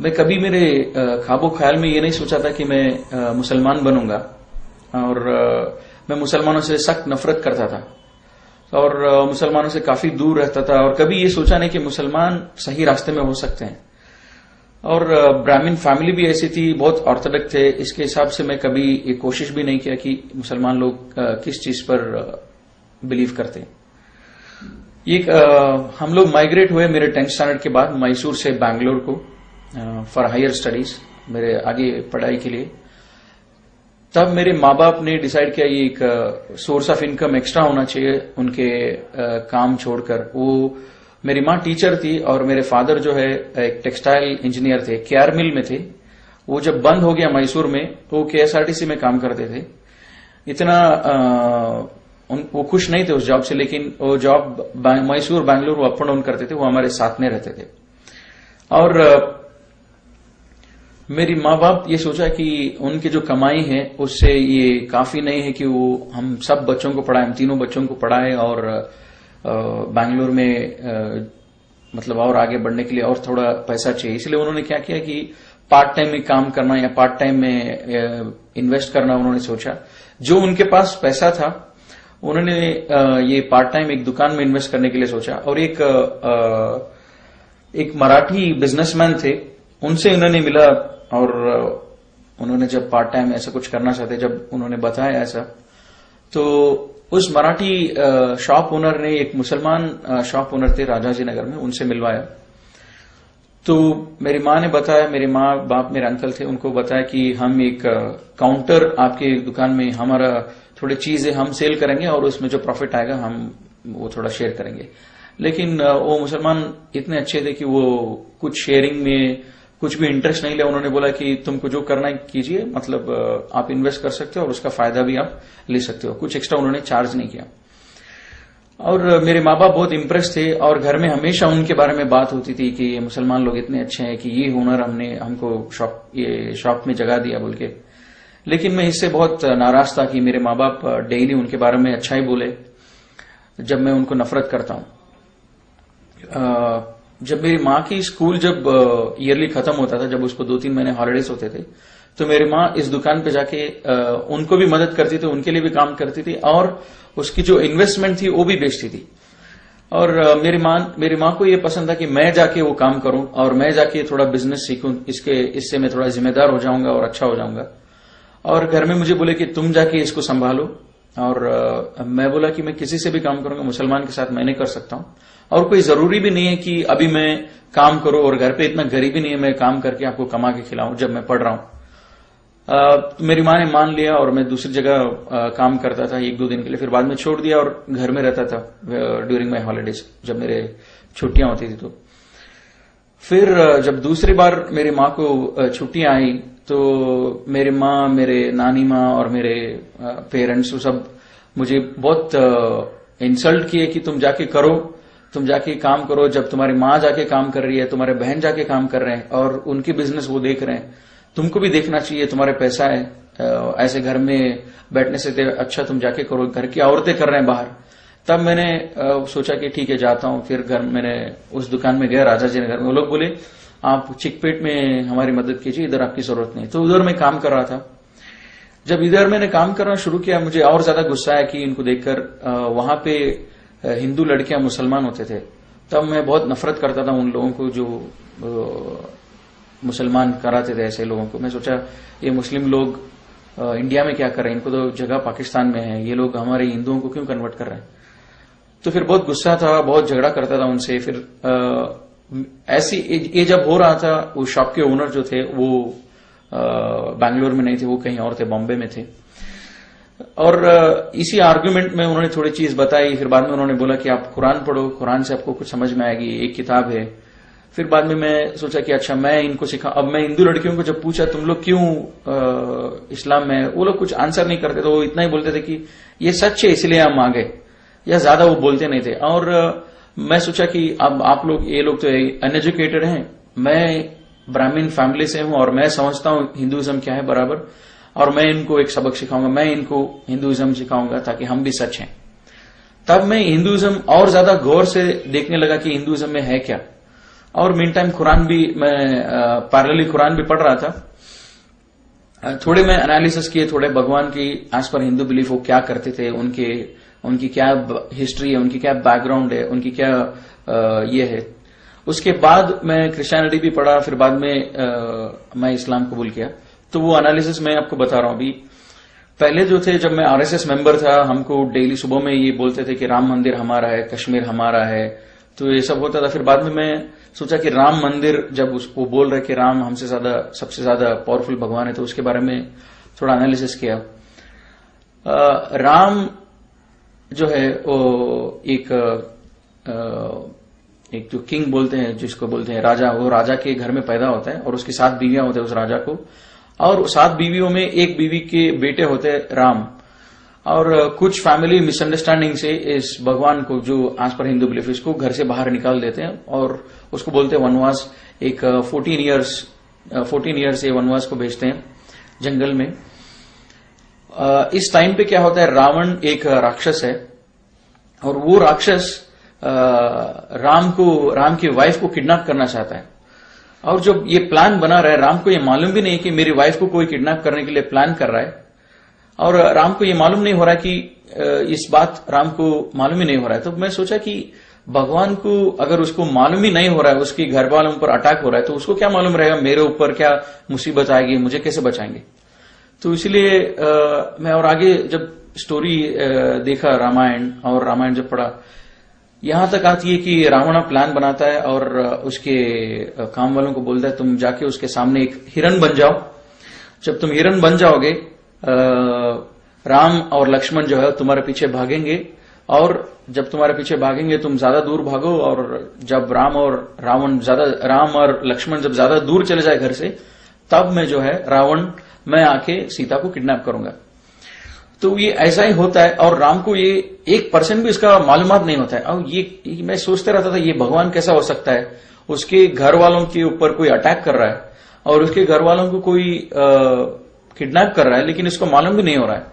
मैं कभी मेरे ख्वाबो ख्याल में ये नहीं सोचा था कि मैं मुसलमान बनूंगा, और मैं मुसलमानों से सख्त नफरत करता था और मुसलमानों से काफी दूर रहता था, और कभी ये सोचा नहीं कि मुसलमान सही रास्ते में हो सकते हैं। और ब्राह्मण फैमिली भी ऐसी थी, बहुत ऑर्थोडॉक्स थे, इसके हिसाब से मैं कभी ये कोशिश भी नहीं किया कि मुसलमान लोग किस चीज पर बिलीव करते हैं। हम लोग माइग्रेट हुए मेरे 10th स्टैंडर्ड के बाद मैसूर से बैंगलोर को फॉर हायर स्टडीज, मेरे आगे पढ़ाई के लिए। तब मेरे माँ बाप ने डिसाइड किया ये एक सोर्स ऑफ इनकम एक्स्ट्रा होना चाहिए उनके काम छोड़कर। वो मेरी माँ टीचर थी और मेरे फादर जो है एक टेक्सटाइल इंजीनियर थे, केआर मिल में थे। वो जब बंद हो गया मैसूर में तो वो केएसआरटीसी में काम करते थे। इतना वो खुश नहीं थे उस जॉब से, लेकिन वो जॉब मैसूर बैंगलोर वो अप एंड डाउन करते थे, वो हमारे साथ में रहते थे। और मेरी माँ बाप ये सोचा कि उनकी जो कमाई है उससे ये काफी नहीं है कि वो हम सब बच्चों को पढ़ाएं, हम तीनों बच्चों को पढ़ाएं, और बैंगलोर में मतलब और आगे बढ़ने के लिए और थोड़ा पैसा चाहिए। इसलिए उन्होंने क्या किया कि पार्ट टाइम में काम करना या पार्ट टाइम में इन्वेस्ट करना उन्होंने सोचा। जो उनके पास पैसा था उन्होंने ये पार्ट टाइम एक दुकान में इन्वेस्ट करने के लिए सोचा। और एक मराठी बिजनेसमैन थे, उनसे उन्होंने मिला, और उन्होंने जब पार्ट टाइम ऐसा कुछ करना चाहते, जब उन्होंने बताया ऐसा, तो उस मराठी शॉप ओनर ने, एक मुसलमान शॉप ओनर थे राजाजी नगर में, उनसे मिलवाया। तो मेरी माँ ने बताया, मेरे माँ बाप मेरे अंकल थे, उनको बताया कि हम एक काउंटर आपके दुकान में, हमारा थोड़ी चीजें हम सेल करेंगे और उसमें जो प्रॉफिट आएगा हम वो थोड़ा शेयर करेंगे। लेकिन वो मुसलमान इतने अच्छे थे कि वो कुछ शेयरिंग में कुछ भी इंटरेस्ट नहीं लिया। उन्होंने बोला कि तुमको जो करना है कीजिए, मतलब आप इन्वेस्ट कर सकते हो और उसका फायदा भी आप ले सकते हो, कुछ एक्स्ट्रा उन्होंने चार्ज नहीं किया। और मेरे माँ बाप बहुत इम्प्रेस थे, और घर में हमेशा उनके बारे में बात होती थी कि ये मुसलमान लोग इतने अच्छे हैं कि ये हुनर हमको शॉप में जगह दिया बोल के। लेकिन मैं इससे बहुत नाराज था कि मेरे माँ बाप डेली उनके बारे में अच्छा ही बोले जब मैं उनको नफरत करता हूं। जब मेरी माँ की स्कूल जब ईयरली खत्म होता था, जब उसको 2-3 महीने हॉलिडेज होते थे, तो मेरी माँ इस दुकान पे जाके उनको भी मदद करती थी, उनके लिए भी काम करती थी, और उसकी जो इन्वेस्टमेंट थी वो भी बेचती थी। और मेरी माँ को ये पसंद था कि मैं जाके वो काम करूं और मैं जाके थोड़ा बिजनेस सीखूं, इससे मैं थोड़ा जिम्मेदार हो जाऊंगा और अच्छा हो जाऊंगा। और घर में मुझे बोले कि तुम जाके इसको संभालो, और मैं बोला कि मैं किसी से भी काम करूंगा, मुसलमान के साथ मैं नहीं कर सकता हूं, और कोई जरूरी भी नहीं है कि अभी मैं काम करूं, और घर पे इतना गरीबी नहीं है मैं काम करके आपको कमा के खिलाऊं जब मैं पढ़ रहा हूं। मेरी माँ ने मान लिया और मैं दूसरी जगह काम करता था 1-2 दिन के लिए, फिर बाद में छोड़ दिया और घर में रहता था ड्यूरिंग माई हॉलीडेज, जब मेरे छुट्टियां होती थी। तो फिर जब दूसरी बार मेरी माँ को छुट्टियां आई तो मेरी माँ, मेरे नानी माँ और मेरे पेरेंट्स सब मुझे बहुत इंसल्ट किए कि तुम जाके करो, तुम जाके काम करो। जब तुम्हारी माँ जाके काम कर रही है, तुम्हारे बहन जाके काम कर रहे हैं और उनकी बिजनेस वो देख रहे हैं, तुमको भी देखना चाहिए, तुम्हारे पैसा है, ऐसे घर में बैठने से अच्छा तुम जाके करो, घर की औरतें कर रहे हैं बाहर। तब मैंने सोचा कि ठीक है जाता हूं। फिर मैंने उस दुकान में गया राजाजी नगर में। वो लोग बोले आप चिकपेट में हमारी मदद कीजिए, इधर आपकी जरूरत नहीं। तो उधर मैं काम कर रहा था। जब इधर मैंने काम करना शुरू किया, मुझे और ज्यादा गुस्सा आया कि इनको देखकर वहां पे हिंदू लड़कियां मुसलमान होते थे। तब मैं बहुत नफरत करता था उन लोगों को जो मुसलमान कराते थे ऐसे लोगों को। मैं सोचा ये मुस्लिम लोग इंडिया में क्या कर रहे हैं, इनको तो जगह पाकिस्तान में है, ये लोग हमारे हिंदुओं को क्यों कन्वर्ट कर रहे हैं। तो फिर बहुत गुस्सा था, बहुत झगड़ा करता था उनसे। फिर ऐसी ये जब हो रहा था, वो शॉप के ओनर जो थे वो बैंगलोर में नहीं थे, वो कहीं और थे, बॉम्बे में थे। और इसी आर्ग्यूमेंट में उन्होंने थोड़ी चीज बताई। फिर बाद में उन्होंने बोला कि आप कुरान पढ़ो, कुरान से आपको कुछ समझ में आएगी, एक किताब है। फिर बाद में मैं सोचा कि अच्छा मैं इनको सिखा। अब मैं हिंदू लड़कियों को जब पूछा तुम लोग क्यों इस्लाम में, वो लोग कुछ आंसर नहीं करते, तो वो इतना ही बोलते थे कि ये सच है इसलिए हम आ गए, या ज्यादा वो बोलते नहीं थे। और मैं सोचा कि अब आप लोग, ये लोग तो अनएजुकेटेड हैं, मैं ब्राह्मण फैमिली से हूं और मैं समझता हूं हिंदुइज्म क्या है बराबर, और मैं इनको एक सबक सिखाऊंगा, मैं इनको हिंदुइज्म सिखाऊंगा ताकि हम भी सच हैं। तब मैं हिंदुइज्म और ज्यादा गौर से देखने लगा कि हिंदुइज्म में है क्या। और मीन टाइम कुरान भी मैं पैरेलली कुरान भी पढ़ रहा था। थोड़े मैं एनालिसिस किए थोड़े भगवान की एज पर हिंदू बिलीफ वो क्या करते थे, उनकी क्या हिस्ट्री है, उनकी क्या बैकग्राउंड है, उनकी क्या ये है। उसके बाद मैं क्रिश्चियनिटी भी पढ़ा, फिर बाद में मैं इस्लाम कबूल किया। तो वो एनालिसिस मैं आपको बता रहा हूं। अभी पहले जो थे, जब मैं आरएसएस मेंबर था, हमको डेली सुबह में ये बोलते थे कि राम मंदिर हमारा है, कश्मीर हमारा है, तो ये सब होता था। फिर बाद में मैं सोचा कि राम मंदिर, जब उसको बोल रहे कि राम हमसे ज्यादा सबसे ज्यादा पावरफुल भगवान है, तो उसके बारे में थोड़ा एनालिसिस किया। राम जो है वो एक जो किंग बोलते हैं, जिसको बोलते हैं राजा, वो राजा के घर में पैदा होता है और उसकी 7 बीवियां होते हैं उस राजा को, और 7 बीवियों में एक बीवी के बेटे होते हैं राम। और कुछ फैमिली मिसअंडरस्टैंडिंग से इस भगवान को, जो एज पर हिंदू बिलीफ, इसको घर से बाहर निकाल देते हैं और उसको बोलते हैं वनवास। एक 14 ईयर्स ये वनवास को भेजते हैं जंगल में। इस टाइम पे क्या होता है, रावण एक राक्षस है और वो राक्षस राम की वाइफ को किडनैप करना चाहता है। और जब ये प्लान बना रहा है, राम को ये मालूम भी नहीं कि मेरी वाइफ को कोई किडनैप करने के लिए प्लान कर रहा है, और राम को ये मालूम नहीं हो रहा है कि इस बात राम को मालूम ही नहीं हो रहा है। तो मैं सोचा कि भगवान को अगर उसको मालूम ही नहीं हो रहा है, उसके घर वालों पर अटैक हो रहा है, तो उसको क्या मालूम रहेगा मेरे ऊपर क्या मुसीबत आएगी, मुझे कैसे बचाएंगे। तो इसलिए मैं और आगे जब स्टोरी देखा रामायण, और रामायण जब पढ़ा, यहां तक आती है कि रावण प्लान बनाता है और उसके काम वालों को बोलता है तुम जाके उसके सामने एक हिरन बन जाओ। जब तुम हिरन बन जाओगे, राम और लक्ष्मण जो है तुम्हारे पीछे भागेंगे, और जब तुम्हारे पीछे भागेंगे तुम ज्यादा दूर भागो, और जब राम और लक्ष्मण जब ज्यादा दूर चले जाए घर से, तब मैं जो है मैं आके सीता को किडनैप करूंगा। तो ये ऐसा ही होता है, और राम को ये 1% भी इसका मालूमात नहीं होता है। और ये मैं सोचते रहता था ये भगवान कैसा हो सकता है, उसके घर वालों के ऊपर कोई अटैक कर रहा है और उसके घर वालों को कोई किडनैप कर रहा है, लेकिन इसको मालूम भी नहीं हो रहा है।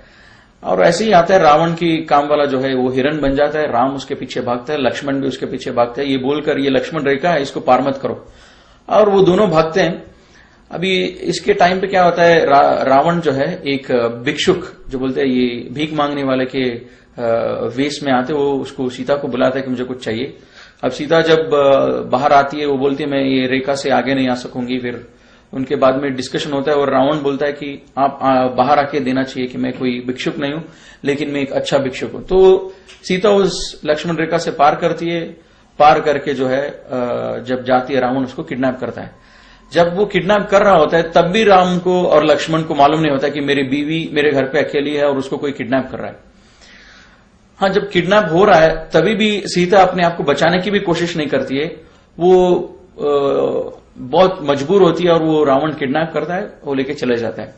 और ऐसे ही आता है, रावण की काम वाला जो है वो हिरन बन जाता है, राम उसके पीछे भागता है, लक्ष्मण भी उसके पीछे भागता है, ये बोलकर ये लक्ष्मण रेखा है, इसको पार मत करो। और वो दोनों भागते हैं। अभी इसके टाइम पे क्या होता है, रावण जो है एक भिक्षुक, जो बोलते हैं ये भीख मांगने वाले के वेश में आते, वो उसको सीता को बुलाता है कि मुझे कुछ चाहिए। अब सीता जब बाहर आती है, वो बोलती है मैं ये रेखा से आगे नहीं आ सकूंगी। फिर उनके बाद में डिस्कशन होता है और रावण बोलता है कि आप बाहर आके देना चाहिए कि मैं कोई भिक्षुक नहीं हूं, लेकिन मैं एक अच्छा भिक्षुक हूं। तो सीता उस लक्ष्मण रेखा से पार करती है, पार करके जो है जब जाती है, रावण उसको किडनैप करता है। जब वो किडनैप कर रहा होता है, तब भी राम को और लक्ष्मण को मालूम नहीं होता कि मेरी बीवी मेरे घर पे अकेली है और उसको कोई किडनैप कर रहा है। हाँ, जब किडनैप हो रहा है तभी भी सीता अपने आप को बचाने की भी कोशिश नहीं करती है, वो बहुत मजबूर होती है और वो रावण किडनैप करता है, वो लेके चले जाता है।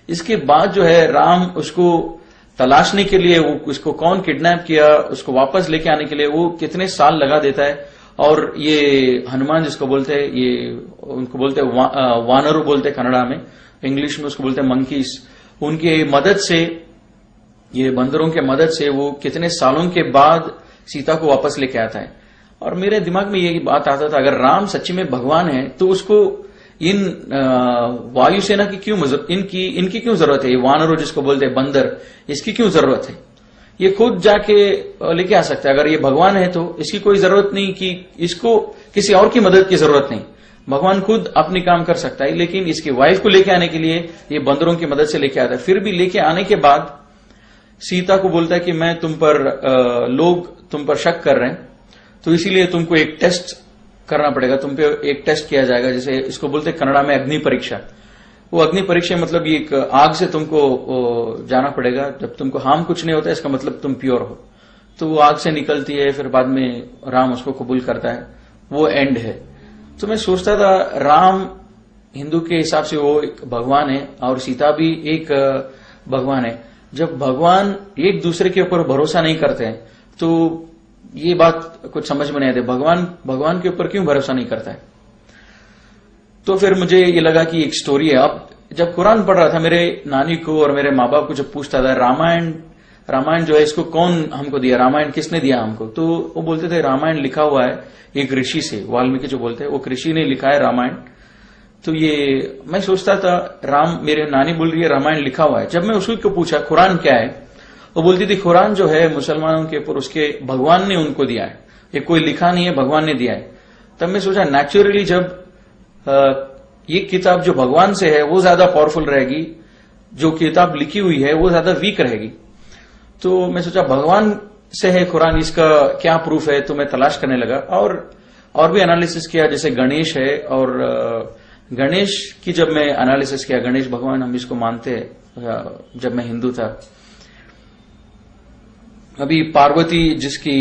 इसके बाद जो है राम उसको तलाशने के लिए, वो उसको कौन किडनैप किया, उसको वापस लेके आने के लिए वो कितने साल लगा देता है। और ये हनुमान जिसको बोलते हैं, ये उनको बोलते हैं वानरू बोलते हैं कन्नड़ा में, इंग्लिश में उसको बोलते हैं मंकीज। उनके मदद से, ये बंदरों के मदद से वो कितने सालों के बाद सीता को वापस लेके आता है। और मेरे दिमाग में यही बात आता था, अगर राम सच्ची में भगवान है तो उसको इन वायुसेना की क्यों इनकी क्यों जरूरत है, ये वानरों जिसको बोलते हैं बंदर, इसकी क्यों जरूरत है। ये खुद जाके लेके आ सकता है। अगर ये भगवान है तो इसकी कोई जरूरत नहीं कि इसको किसी और की मदद की जरूरत नहीं, भगवान खुद अपनी काम कर सकता है। लेकिन इसकी वाइफ को लेके आने के लिए ये बंदरों की मदद से लेके आता है। फिर भी लेके आने के बाद सीता को बोलता है कि मैं लोग तुम पर शक कर रहे हैं, तो इसीलिए तुमको एक टेस्ट करना पड़ेगा, तुम पे एक टेस्ट किया जाएगा, जैसे इसको बोलते हैं कन्नड़ा में अग्नि परीक्षा। वो अग्नि परीक्षा मतलब ये एक आग से तुमको जाना पड़ेगा, जब तुमको हार्म कुछ नहीं होता है इसका मतलब तुम प्योर हो। तो वो आग से निकलती है, फिर बाद में राम उसको कबूल करता है, वो एंड है। तो मैं सोचता था राम हिंदू के हिसाब से वो एक भगवान है और सीता भी एक भगवान है। जब भगवान एक दूसरे के ऊपर भरोसा नहीं करते हैं तो ये बात कुछ समझ में नहीं आती, भगवान के ऊपर क्यों भरोसा नहीं करता है। तो फिर मुझे ये लगा कि एक स्टोरी है। अब जब कुरान पढ़ रहा था, मेरे नानी को और मेरे माँ बाप को जब पूछता था रामायण जो है इसको कौन हमको दिया, रामायण किसने दिया हमको? तो वो बोलते थे रामायण लिखा हुआ है एक ऋषि से, वाल्मीकि जो बोलते हैं वो ऋषि ने लिखा है रामायण। तो ये मैं सोचता था मेरे नानी बोल रही है रामायण लिखा हुआ है। जब मैं उसको पूछा कुरान क्या है, वो बोलती थी कुरान जो है मुसलमानों के ऊपर उसके भगवान ने उनको दिया है, ये कोई लिखा नहीं है, भगवान ने दिया है। तब मैं सोचा नेचुरली जब ये किताब जो भगवान से है वो ज्यादा पावरफुल रहेगी, जो किताब लिखी हुई है वो ज्यादा वीक रहेगी। तो मैं सोचा भगवान से है कुरान, इसका क्या प्रूफ है? तो मैं तलाश करने लगा और भी एनालिसिस किया, जैसे गणेश है और गणेश की जब मैं एनालिसिस किया, गणेश भगवान हम इसको मानते हैं जब मैं हिंदू था। अभी पार्वती जिसकी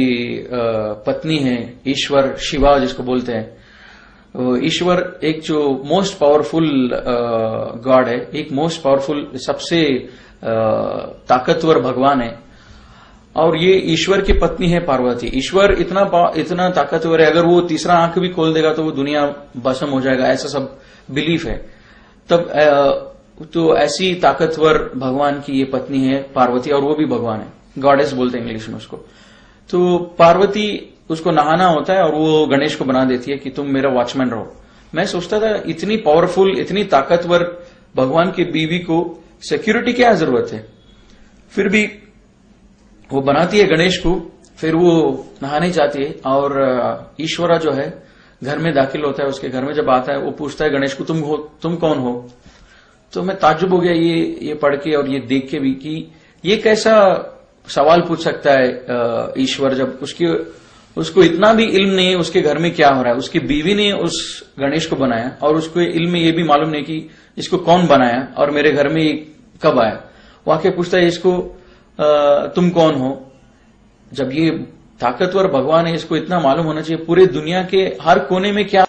पत्नी है, ईश्वर शिवा जिसको बोलते हैं, ईश्वर एक जो मोस्ट पावरफुल गॉड है, एक मोस्ट पावरफुल सबसे ताकतवर भगवान है। और ये ईश्वर की पत्नी है पार्वती। ईश्वर इतना ताकतवर है, अगर वो तीसरा आंख भी खोल देगा तो वो दुनिया भस्म हो जाएगा, ऐसा सब बिलीफ है। तब तो ऐसी ताकतवर भगवान की ये पत्नी है पार्वती, और वो भी भगवान है, गॉडेस बोलते हैं इंग्लिश में उसको। तो पार्वती उसको नहाना होता है और वो गणेश को बना देती है कि तुम मेरा वॉचमैन रहो। मैं सोचता था इतनी पावरफुल, इतनी ताकतवर भगवान की बीवी को सिक्योरिटी क्या जरूरत है? फिर भी वो बनाती है गणेश को, फिर वो नहाने जाती है और ईश्वरा जो है घर में दाखिल होता है। उसके घर में जब आता है वो पूछता है गणेश को तुम कौन हो? तो मैं ताज्जुब हो गया ये पढ़ के और ये देख के भी कि ये कैसा सवाल पूछ सकता है ईश्वर, जब उसको इतना भी इल्म नहीं है उसके घर में क्या हो रहा है। उसकी बीवी ने उस गणेश को बनाया और उसको इल्म में ये भी मालूम नहीं कि इसको कौन बनाया और मेरे घर में ये कब आया। वो आके पूछता है इसको तुम कौन हो? जब ये ताकतवर भगवान है, इसको इतना मालूम होना चाहिए पूरे दुनिया के हर कोने में क्या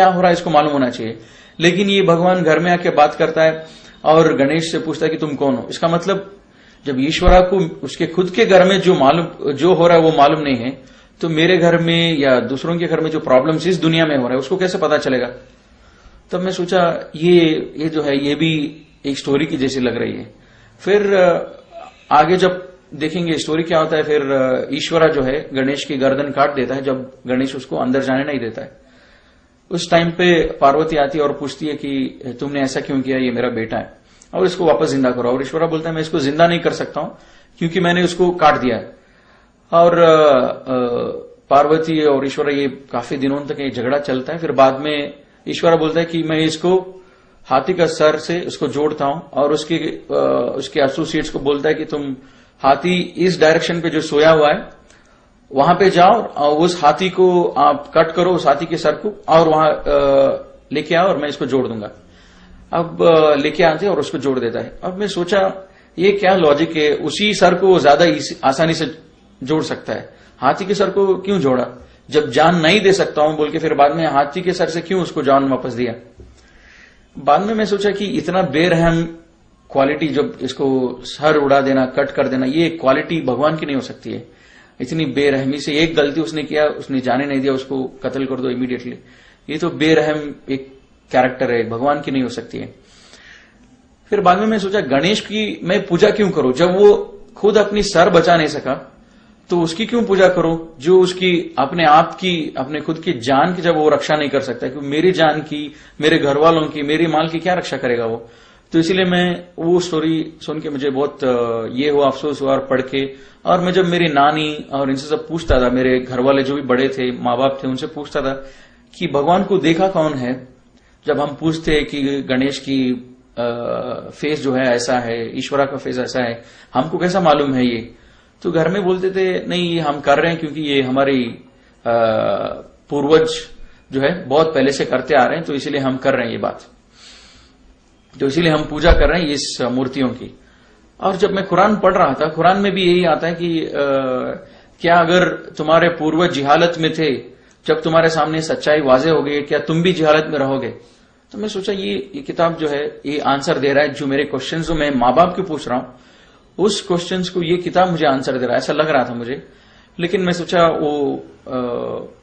हो रहा है इसको मालूम होना चाहिए। लेकिन ये भगवान घर में आके बात करता है और गणेश से पूछता है कि तुम कौन हो। इसका मतलब जब ईश्वरा को उसके खुद के घर में जो हो रहा है वो मालूम नहीं है, तो मेरे घर में या दूसरों के घर में जो प्रॉब्लम्स इस दुनिया में हो रहा है उसको कैसे पता चलेगा? तब मैं सोचा ये जो है ये भी एक स्टोरी की जैसी लग रही है। फिर आगे जब देखेंगे स्टोरी क्या होता है, फिर ईश्वरा जो है गणेश की गर्दन काट देता है जब गणेश उसको अंदर जाने नहीं देता है। उस टाइम पे पार्वती आती है और पूछती है कि तुमने ऐसा क्यों किया, ये मेरा बेटा है और इसको वापस जिंदा करो। और ईश्वरा बोलता है मैं इसको जिंदा नहीं कर सकता हूं क्योंकि मैंने उसको काट दिया है। और पार्वती और ईश्वरा ये काफी दिनों तक ये झगड़ा चलता है। फिर बाद में ईश्वरा बोलता है कि मैं इसको हाथी का सर से उसको जोड़ता हूं और उसके एसोसिएट्स को बोलता है कि तुम हाथी इस डायरेक्शन पे जो सोया हुआ है वहां पे जाओ और उस हाथी को आप कट करो, उस हाथी के सर को, और वहां लेके आओ और मैं इसको जोड़ दूंगा। अब लेके आते और उसको जोड़ देता है। अब मैं सोचा ये क्या लॉजिक है, उसी सर को ज्यादा आसानी से जोड़ सकता है, हाथी के सर को क्यों जोड़ा? जब जान नहीं दे सकता हूं बोल के फिर बाद में हाथी के सर से क्यों उसको जान वापस दिया? बाद में मैं सोचा कि इतना बेरहम क्वालिटी, जब इसको सर उड़ा देना, कट कर देना, ये क्वालिटी भगवान की नहीं हो सकती है। इतनी बेरहमी से एक गलती उसने किया, उसने जाने नहीं दिया, उसको कत्ल कर दो इमीडिएटली। ये तो बेरहम एक कैरेक्टर है, भगवान की नहीं हो सकती है। फिर बाद में मैं सोचा गणेश की मैं पूजा क्यों करूं? जब वो खुद अपनी सर बचा नहीं सका तो उसकी क्यों पूजा करो, जो उसकी अपने आप की, अपने खुद की जान की जब वो रक्षा नहीं कर सकता, क्योंकि मेरी जान की, मेरे घर वालों की, मेरी माल की क्या रक्षा करेगा वो? तो इसीलिए मैं वो स्टोरी सुन के मुझे बहुत ये हुआ, अफसोस हुआ और पढ़ के। और मैं जब मेरी नानी और इनसे सब पूछता था, मेरे घर वाले जो भी बड़े थे, माँ बाप थे, उनसे पूछता था कि भगवान को देखा कौन है। जब हम पूछते कि गणेश की फेस जो है ऐसा है, ईश्वरा का फेस ऐसा है, हमको कैसा मालूम है ये? तो घर में बोलते थे नहीं ये हम कर रहे हैं क्योंकि ये हमारी पूर्वज जो है बहुत पहले से करते आ रहे हैं, तो इसीलिए हम कर रहे हैं ये बात, तो इसीलिए हम पूजा कर रहे हैं इस मूर्तियों की। और जब मैं कुरान पढ़ रहा था, कुरान में भी यही आता है कि क्या अगर तुम्हारे पूर्वज जिहालत में थे, जब तुम्हारे सामने सच्चाई वाजे हो गई, क्या तुम भी जिहालत में रहोगे? तो मैं सोचा ये किताब जो है ये आंसर दे रहा है, जो मेरे क्वेश्चंस जो मैं माँ बाप के पूछ रहा हूं उस क्वेश्चंस को ये किताब मुझे आंसर दे रहा है, ऐसा लग रहा था मुझे। लेकिन मैं सोचा वो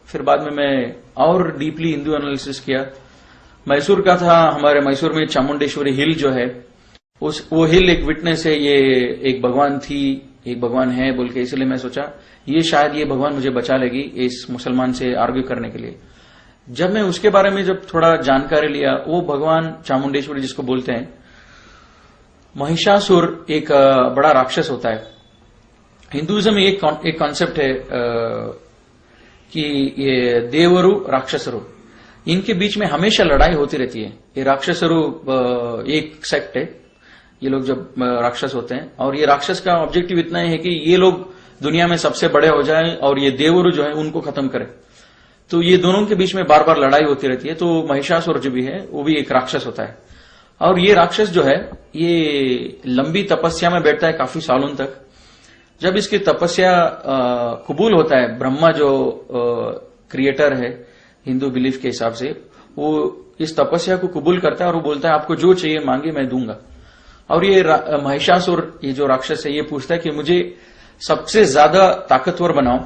फिर बाद में मैं और डीपली हिंदू एनालिसिस किया। मैसूर का था, हमारे मैसूर में चामुंडेश्वरी हिल जो है, वो हिल एक विटनेस है, ये एक भगवान थी, एक भगवान है बोल के, इसलिए मैं सोचा ये शायद ये भगवान मुझे बचा लेगी इस मुसलमान से आर्ग्यू करने के लिए। जब मैं उसके बारे में जब थोड़ा जानकारी लिया, वो भगवान चामुंडेश्वरी जिसको बोलते हैं, महिषासुर एक बड़ा राक्षस होता है। हिंदुइज्म में एक कॉन्सेप्ट है कि ये देवरु राक्षसरु, इनके बीच में हमेशा लड़ाई होती रहती है। ये राक्षसरु एक सेक्ट है, ये लोग जब राक्षस होते हैं, और ये राक्षस का ऑब्जेक्टिव इतना ही है कि ये लोग दुनिया में सबसे बड़े हो जाएं और ये देवरु जो है उनको खत्म करें। तो ये दोनों के बीच में बार बार लड़ाई होती रहती है। तो महिषासुर जो भी है वो भी एक राक्षस होता है, और ये राक्षस जो है ये लंबी तपस्या में बैठता है काफी सालों तक। जब इसकी तपस्या कबूल होता है, ब्रह्मा जो क्रिएटर है हिंदू बिलीफ के हिसाब से, वो इस तपस्या को कबूल करता है और वो बोलता है आपको जो चाहिए मांगे मैं दूंगा। और ये महिषासुर, ये जो राक्षस है, ये पूछता है कि मुझे सबसे ज्यादा ताकतवर बनाओ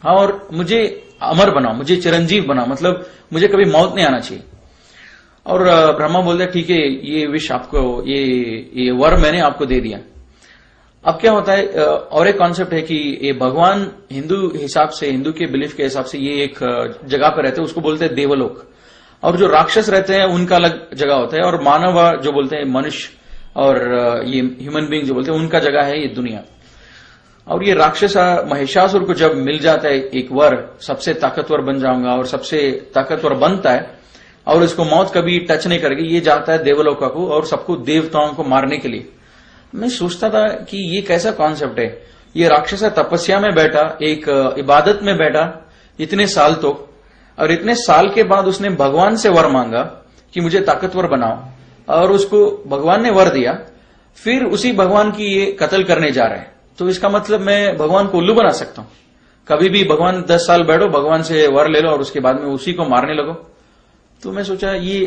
और मुझे अमर बनाओ, मुझे चिरंजीव बनाओ, मतलब मुझे कभी मौत नहीं आना चाहिए। और ब्रह्मा बोलता है ठीक है, ये विश आपको, ये वर मैंने आपको दे दिया। अब क्या होता है, और एक कॉन्सेप्ट है कि ये भगवान हिंदू हिसाब से, हिंदू के बिलीफ के हिसाब से ये एक जगह पर रहते हैं, उसको बोलते हैं देवलोक। और जो राक्षस रहते हैं उनका अलग जगह होता है, और मानव जो बोलते हैं मनुष्य और ये ह्यूमन बीइंग जो बोलते हैं उनका जगह है ये दुनिया। और ये राक्षस महिषासुर को जब मिल जाता है एक वर, सबसे ताकतवर बन जाऊंगा, और सबसे ताकतवर बनता है और इसको मौत कभी टच नहीं करेगी, ये जाता है देवलोका को और सबको देवताओं को मारने के लिए। मैं सोचता था कि ये कैसा कॉन्सेप्ट है, ये राक्षस तपस्या में बैठा, एक इबादत में बैठा इतने साल तो, और इतने साल के बाद उसने भगवान से वर मांगा कि मुझे ताकतवर बनाओ, और उसको भगवान ने वर दिया, फिर उसी भगवान की ये कत्ल करने जा रहे हैं। तो इसका मतलब मैं भगवान को उल्लू बना सकता हूं। कभी भी भगवान 10 साल बैठो, भगवान से वर ले लो और उसके बाद में उसी को मारने लगो। तो मैं सोचा ये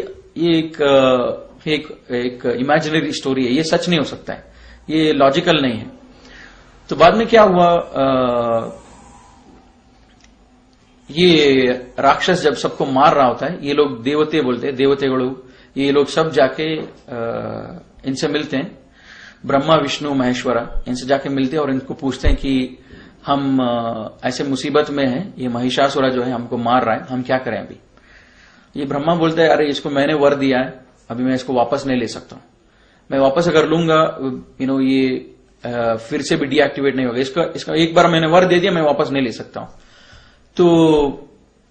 एक इमेजिनरी स्टोरी है, ये सच नहीं हो सकता है, ये लॉजिकल नहीं है। तो बाद में क्या हुआ, ये राक्षस जब सबको मार रहा होता है, ये लोग देवते बोलते हैं, देवतेगणु, ये लोग सब जाके इनसे मिलते हैं, ब्रह्मा विष्णु महेश्वरा, इनसे जाके मिलते हैं और इनको पूछते हैं कि हम ऐसे मुसीबत में हैं, ये महिषासुर जो है हमको मार रहा है, हम क्या करें अभी। ये ब्रह्मा बोलते हैं अरे इसको मैंने वर दिया है, अभी मैं इसको वापस नहीं ले सकता हूं, मैं वापस अगर लूंगा ये फिर से भी डीएक्टिवेट नहीं होगा, इसका एक बार मैंने वर दे दिया, मैं वापस नहीं ले सकता हूं। तो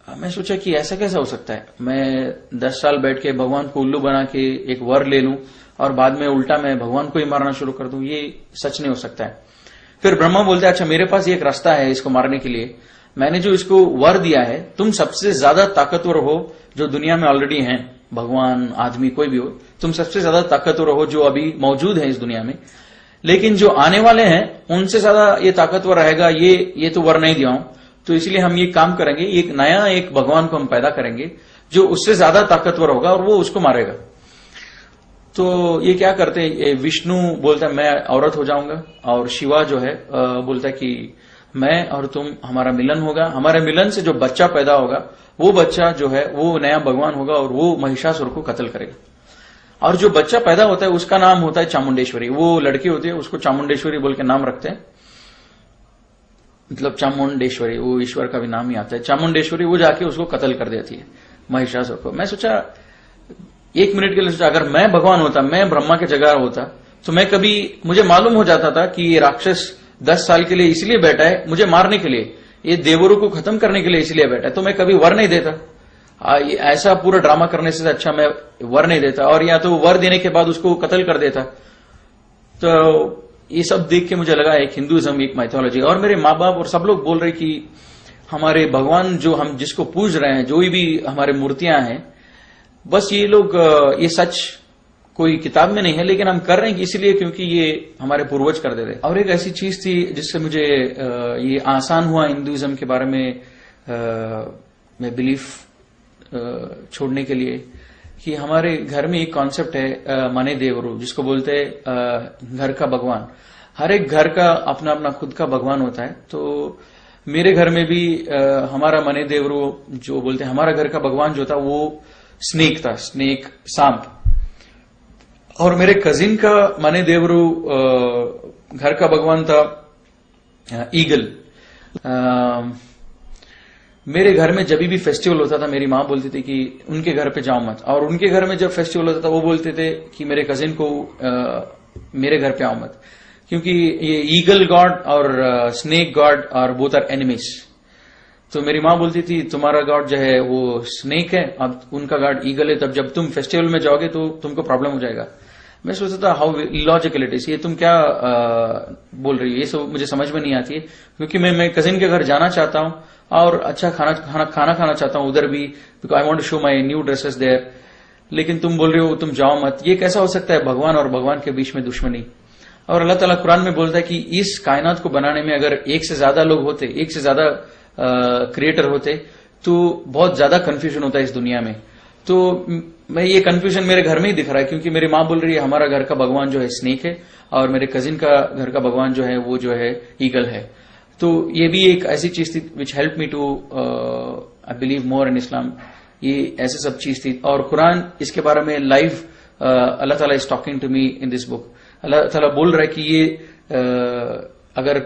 मैं सोचा कि ऐसा कैसा हो सकता है, मैं 10 साल बैठ के भगवान को उल्लू बना के एक वर ले लूं और बाद में उल्टा मैं भगवान को ही मारना शुरू कर दूं, ये सच नहीं हो सकता है। फिर ब्रह्मा बोलते हैं अच्छा मेरे पास एक रास्ता है इसको मारने के लिए, मैंने जो इसको वर दिया है, तुम सबसे ज्यादा ताकतवर हो जो दुनिया में ऑलरेडी हैं, भगवान आदमी कोई भी हो, तुम सबसे ज्यादा ताकतवर हो जो अभी मौजूद है इस दुनिया में, लेकिन जो आने वाले हैं उनसे ज्यादा ये ताकतवर रहेगा, ये तो वर नहीं दिया हूं, तो इसलिए हम ये काम करेंगे, एक नया एक भगवान को हम पैदा करेंगे जो उससे ज्यादा ताकतवर होगा और वो उसको मारेगा। तो ये क्या करते हैं, विष्णु बोलता है मैं औरत हो जाऊंगा, और शिवा जो है बोलता है कि मैं और तुम, हमारा मिलन होगा, हमारे मिलन से जो बच्चा पैदा होगा वो बच्चा जो है वो नया भगवान होगा और वो महिषासुर को कत्ल करेगा। और जो बच्चा पैदा होता है उसका नाम होता है चामुंडेश्वरी, वो लड़की होती है उसको चामुंडेश्वरी बोल के नाम रखते हैं, मतलब चामुंडेश्वरी, वो ईश्वर का भी नाम ही आता है चामुंडेश्वरी, वो जाके उसको कत्ल कर देती है महिषासुर को। मैं सोचा एक मिनट के लिए सोचा अगर मैं भगवान होता, मैं ब्रह्मा के जगह होता, तो मैं कभी, मुझे मालूम हो जाता था कि ये राक्षस 10 साल के लिए इसलिए बैठा है मुझे मारने के लिए, ये देवरों को खत्म करने के लिए इसलिए बैठा है, तो मैं कभी वर नहीं देता। ऐसा पूरा ड्रामा करने से अच्छा मैं वर नहीं देता, और या तो वर देने के बाद उसको कत्ल कर देता। तो ये सब देख के मुझे लगा एक हिंदुइज्म एक माइथोलॉजी, और मेरे माँ बाप और सब लोग बोल रहे कि हमारे भगवान जो हम जिसको पूज रहे हैं, जो भी हमारे मूर्तियां हैं, बस ये लोग ये सच कोई किताब में नहीं है, लेकिन हम कर रहे हैं इसलिए क्योंकि ये हमारे पूर्वज कर देते। और एक ऐसी चीज थी जिससे मुझे ये आसान हुआ हिंदुइज्म के बारे में मैं बिलीफ छोड़ने के लिए, कि हमारे घर में एक कॉन्सेप्ट है मने देवरू, जिसको बोलते हैं घर का भगवान। हर एक घर का अपना अपना खुद का भगवान होता है। तो मेरे घर में भी हमारा मने देवरू जो बोलते हैं, हमारा घर का भगवान जो था वो स्नेक था, स्नेक, सांप। और मेरे कजिन का मने देवरू घर का भगवान था ईगल। मेरे घर में जब भी फेस्टिवल होता था, मेरी माँ बोलती थी कि उनके घर पे जाओ मत, और उनके घर में जब फेस्टिवल होता था वो बोलते थे कि मेरे कजिन को मेरे घर पे आओ मत, क्योंकि ये ईगल गॉड और स्नेक गॉड और बोथ आर एनिमीज। तो मेरी माँ बोलती थी तुम्हारा गॉड जो है वो स्नेक है, अब उनका गॉड ईगल है, तब जब तुम फेस्टिवल में जाओगे तो तुमको प्रॉब्लम हो जाएगा। मैं सोचता था हाउ इलॉजिकल इट इज, ये तुम क्या बोल रही हो, ये सब मुझे समझ में नहीं आती है, क्योंकि मैं कजिन के घर जाना चाहता हूं और अच्छा खाना खाना चाहता हूं उधर भी, because I want to show my new dresses there. लेकिन तुम बोल रहे हो तुम जाओ मत, ये कैसा हो सकता है भगवान और भगवान के बीच में दुश्मनी। और अल्लाह ताला कुरान में बोलता है कि इस कायनात को बनाने में अगर एक से ज्यादा लोग होते, एक से ज्यादा क्रिएटर होते, तो बहुत ज्यादा कंफ्यूजन होता है इस दुनिया में। तो मैं ये कंफ्यूजन मेरे घर में ही दिख रहा है, क्योंकि मेरी माँ बोल रही है हमारा घर का भगवान जो है स्नेक है और मेरे कजिन का घर का भगवान जो है वो जो है ईगल है। तो ये भी एक ऐसी चीज थी which help me to I believe more in Islam. ये ऐसे सब चीज थी, और कुरान इसके बारे में लाइव अल्लाह ताला is talking to me in this book. अल्लाह ताला बोल रहा है कि ये अगर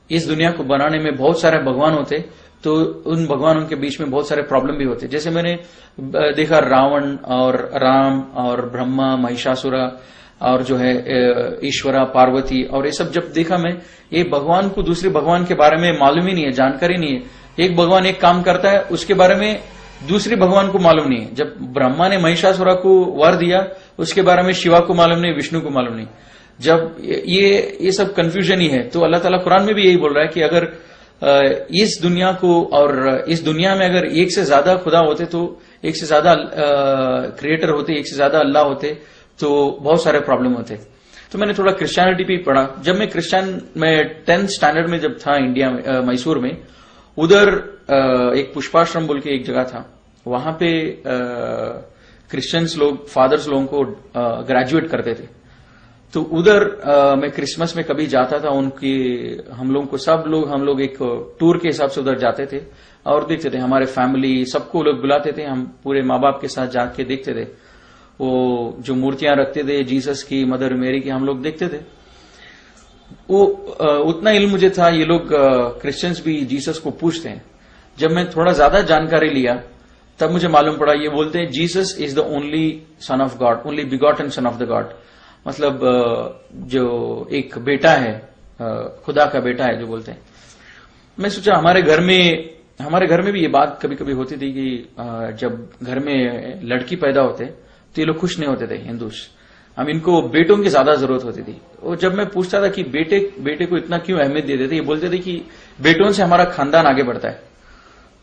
इस दुनिया को बनाने में बहुत सारे भगवान होते तो उन भगवानों के बीच में बहुत सारे प्रॉब्लम भी होते। जैसे मैंने देखा रावण और राम और ब्रह्मा, महिषासुरा और जो है ईश्वरा, पार्वती, और ये सब जब देखा मैं, एक भगवान को दूसरे भगवान के बारे में मालूम ही नहीं है, जानकारी नहीं है। एक भगवान एक काम करता है, उसके बारे में दूसरे भगवान को मालूम नहीं है। जब ब्रह्मा ने महिषासुरा को वर दिया, उसके बारे में शिवा को मालूम नहीं, विष्णु को मालूम नहीं। जब ये सब कंफ्यूजन ही है, तो अल्लाह ताला कुरान में भी यही बोल रहा है कि अगर इस दुनिया को और इस दुनिया में अगर एक से ज्यादा खुदा होते, तो एक से ज्यादा क्रिएटर होते, एक से ज्यादा अल्लाह होते, तो बहुत सारे प्रॉब्लम होते। तो मैंने थोड़ा क्रिश्चियनिटी भी पढ़ा। जब मैं 10th स्टैंडर्ड में जब था इंडिया में, मैसूर में, उधर एक पुष्पाश्रम बोल के एक जगह था, वहां पे क्रिश्चियंस लोग, फादर्स लोगों को ग्रेजुएट करते थे। तो उधर मैं क्रिसमस में कभी जाता था, उनकी हम लोग एक टूर के हिसाब से उधर जाते थे और देखते थे। हमारे फैमिली सबको लोग बुलाते थे, हम पूरे माँ बाप के साथ जाके देखते थे। वो जो मूर्तियां रखते थे जीसस की, मदर मेरी की, हम लोग देखते थे। वो उतना इल्म मुझे था, ये लोग क्रिश्चियंस भी जीसस को पूछते हैं। जब मैं थोड़ा ज्यादा जानकारी लिया तब मुझे मालूम पड़ा, ये बोलते हैं Jesus is the only son of God, only begotten son of the God. मतलब जो एक बेटा है, खुदा का बेटा है जो बोलते हैं। मैं सोचा हमारे घर में भी ये बात कभी कभी होती थी कि जब घर में लड़की पैदा होते तो ये लोग खुश नहीं होते थे हिंदूस। हम इनको बेटों की ज्यादा जरूरत होती थी। और जब मैं पूछता था कि बेटे को इतना क्यों अहमियत देते थे, ये बोलते थे कि बेटों से हमारा खानदान आगे बढ़ता है।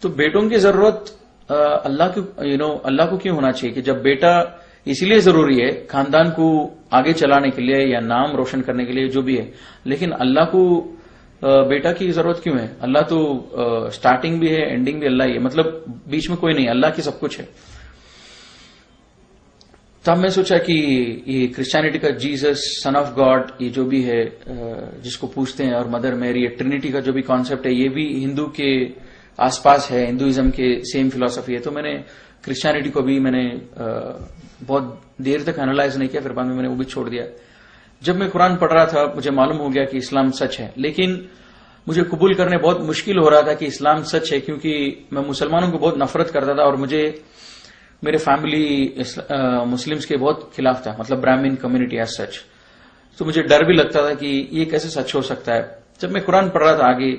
तो बेटों की जरूरत अल्लाह को क्यों होना चाहिए, कि जब बेटा इसीलिए जरूरी है खानदान को आगे चलाने के लिए या नाम रोशन करने के लिए जो भी है, लेकिन अल्लाह को बेटा की जरूरत क्यों है? अल्लाह तो स्टार्टिंग भी है, एंडिंग भी अल्लाह ही है, मतलब बीच में कोई नहीं, अल्लाह की सब कुछ है। तब मैं सोचा कि ये क्रिश्चियनिटी का जीसस सन ऑफ गॉड, ये जो भी है जिसको पूछते हैं, और मदर मैरी, ट्रिनिटी का जो भी कॉन्सेप्ट है, ये भी हिंदू के आसपास है, हिंदुइज्म के सेम फिलॉसफी है। तो मैंने क्रिश्चियनिटी को भी मैंने बहुत देर तक एनालाइज नहीं किया, फिर बाद में मैंने वो भी छोड़ दिया। जब मैं कुरान पढ़ रहा था मुझे मालूम हो गया कि इस्लाम सच है, लेकिन मुझे कबूल करने बहुत मुश्किल हो रहा था कि इस्लाम सच है, क्योंकि मैं मुसलमानों को बहुत नफरत करता था और मुझे मेरे फैमिली मुस्लिम्स के बहुत खिलाफ था, मतलब ब्राह्मण कम्युनिटी एज सच। तो मुझे डर भी लगता था कि ये कैसे सच हो सकता है। जब मैं कुरान पढ़ रहा था आगे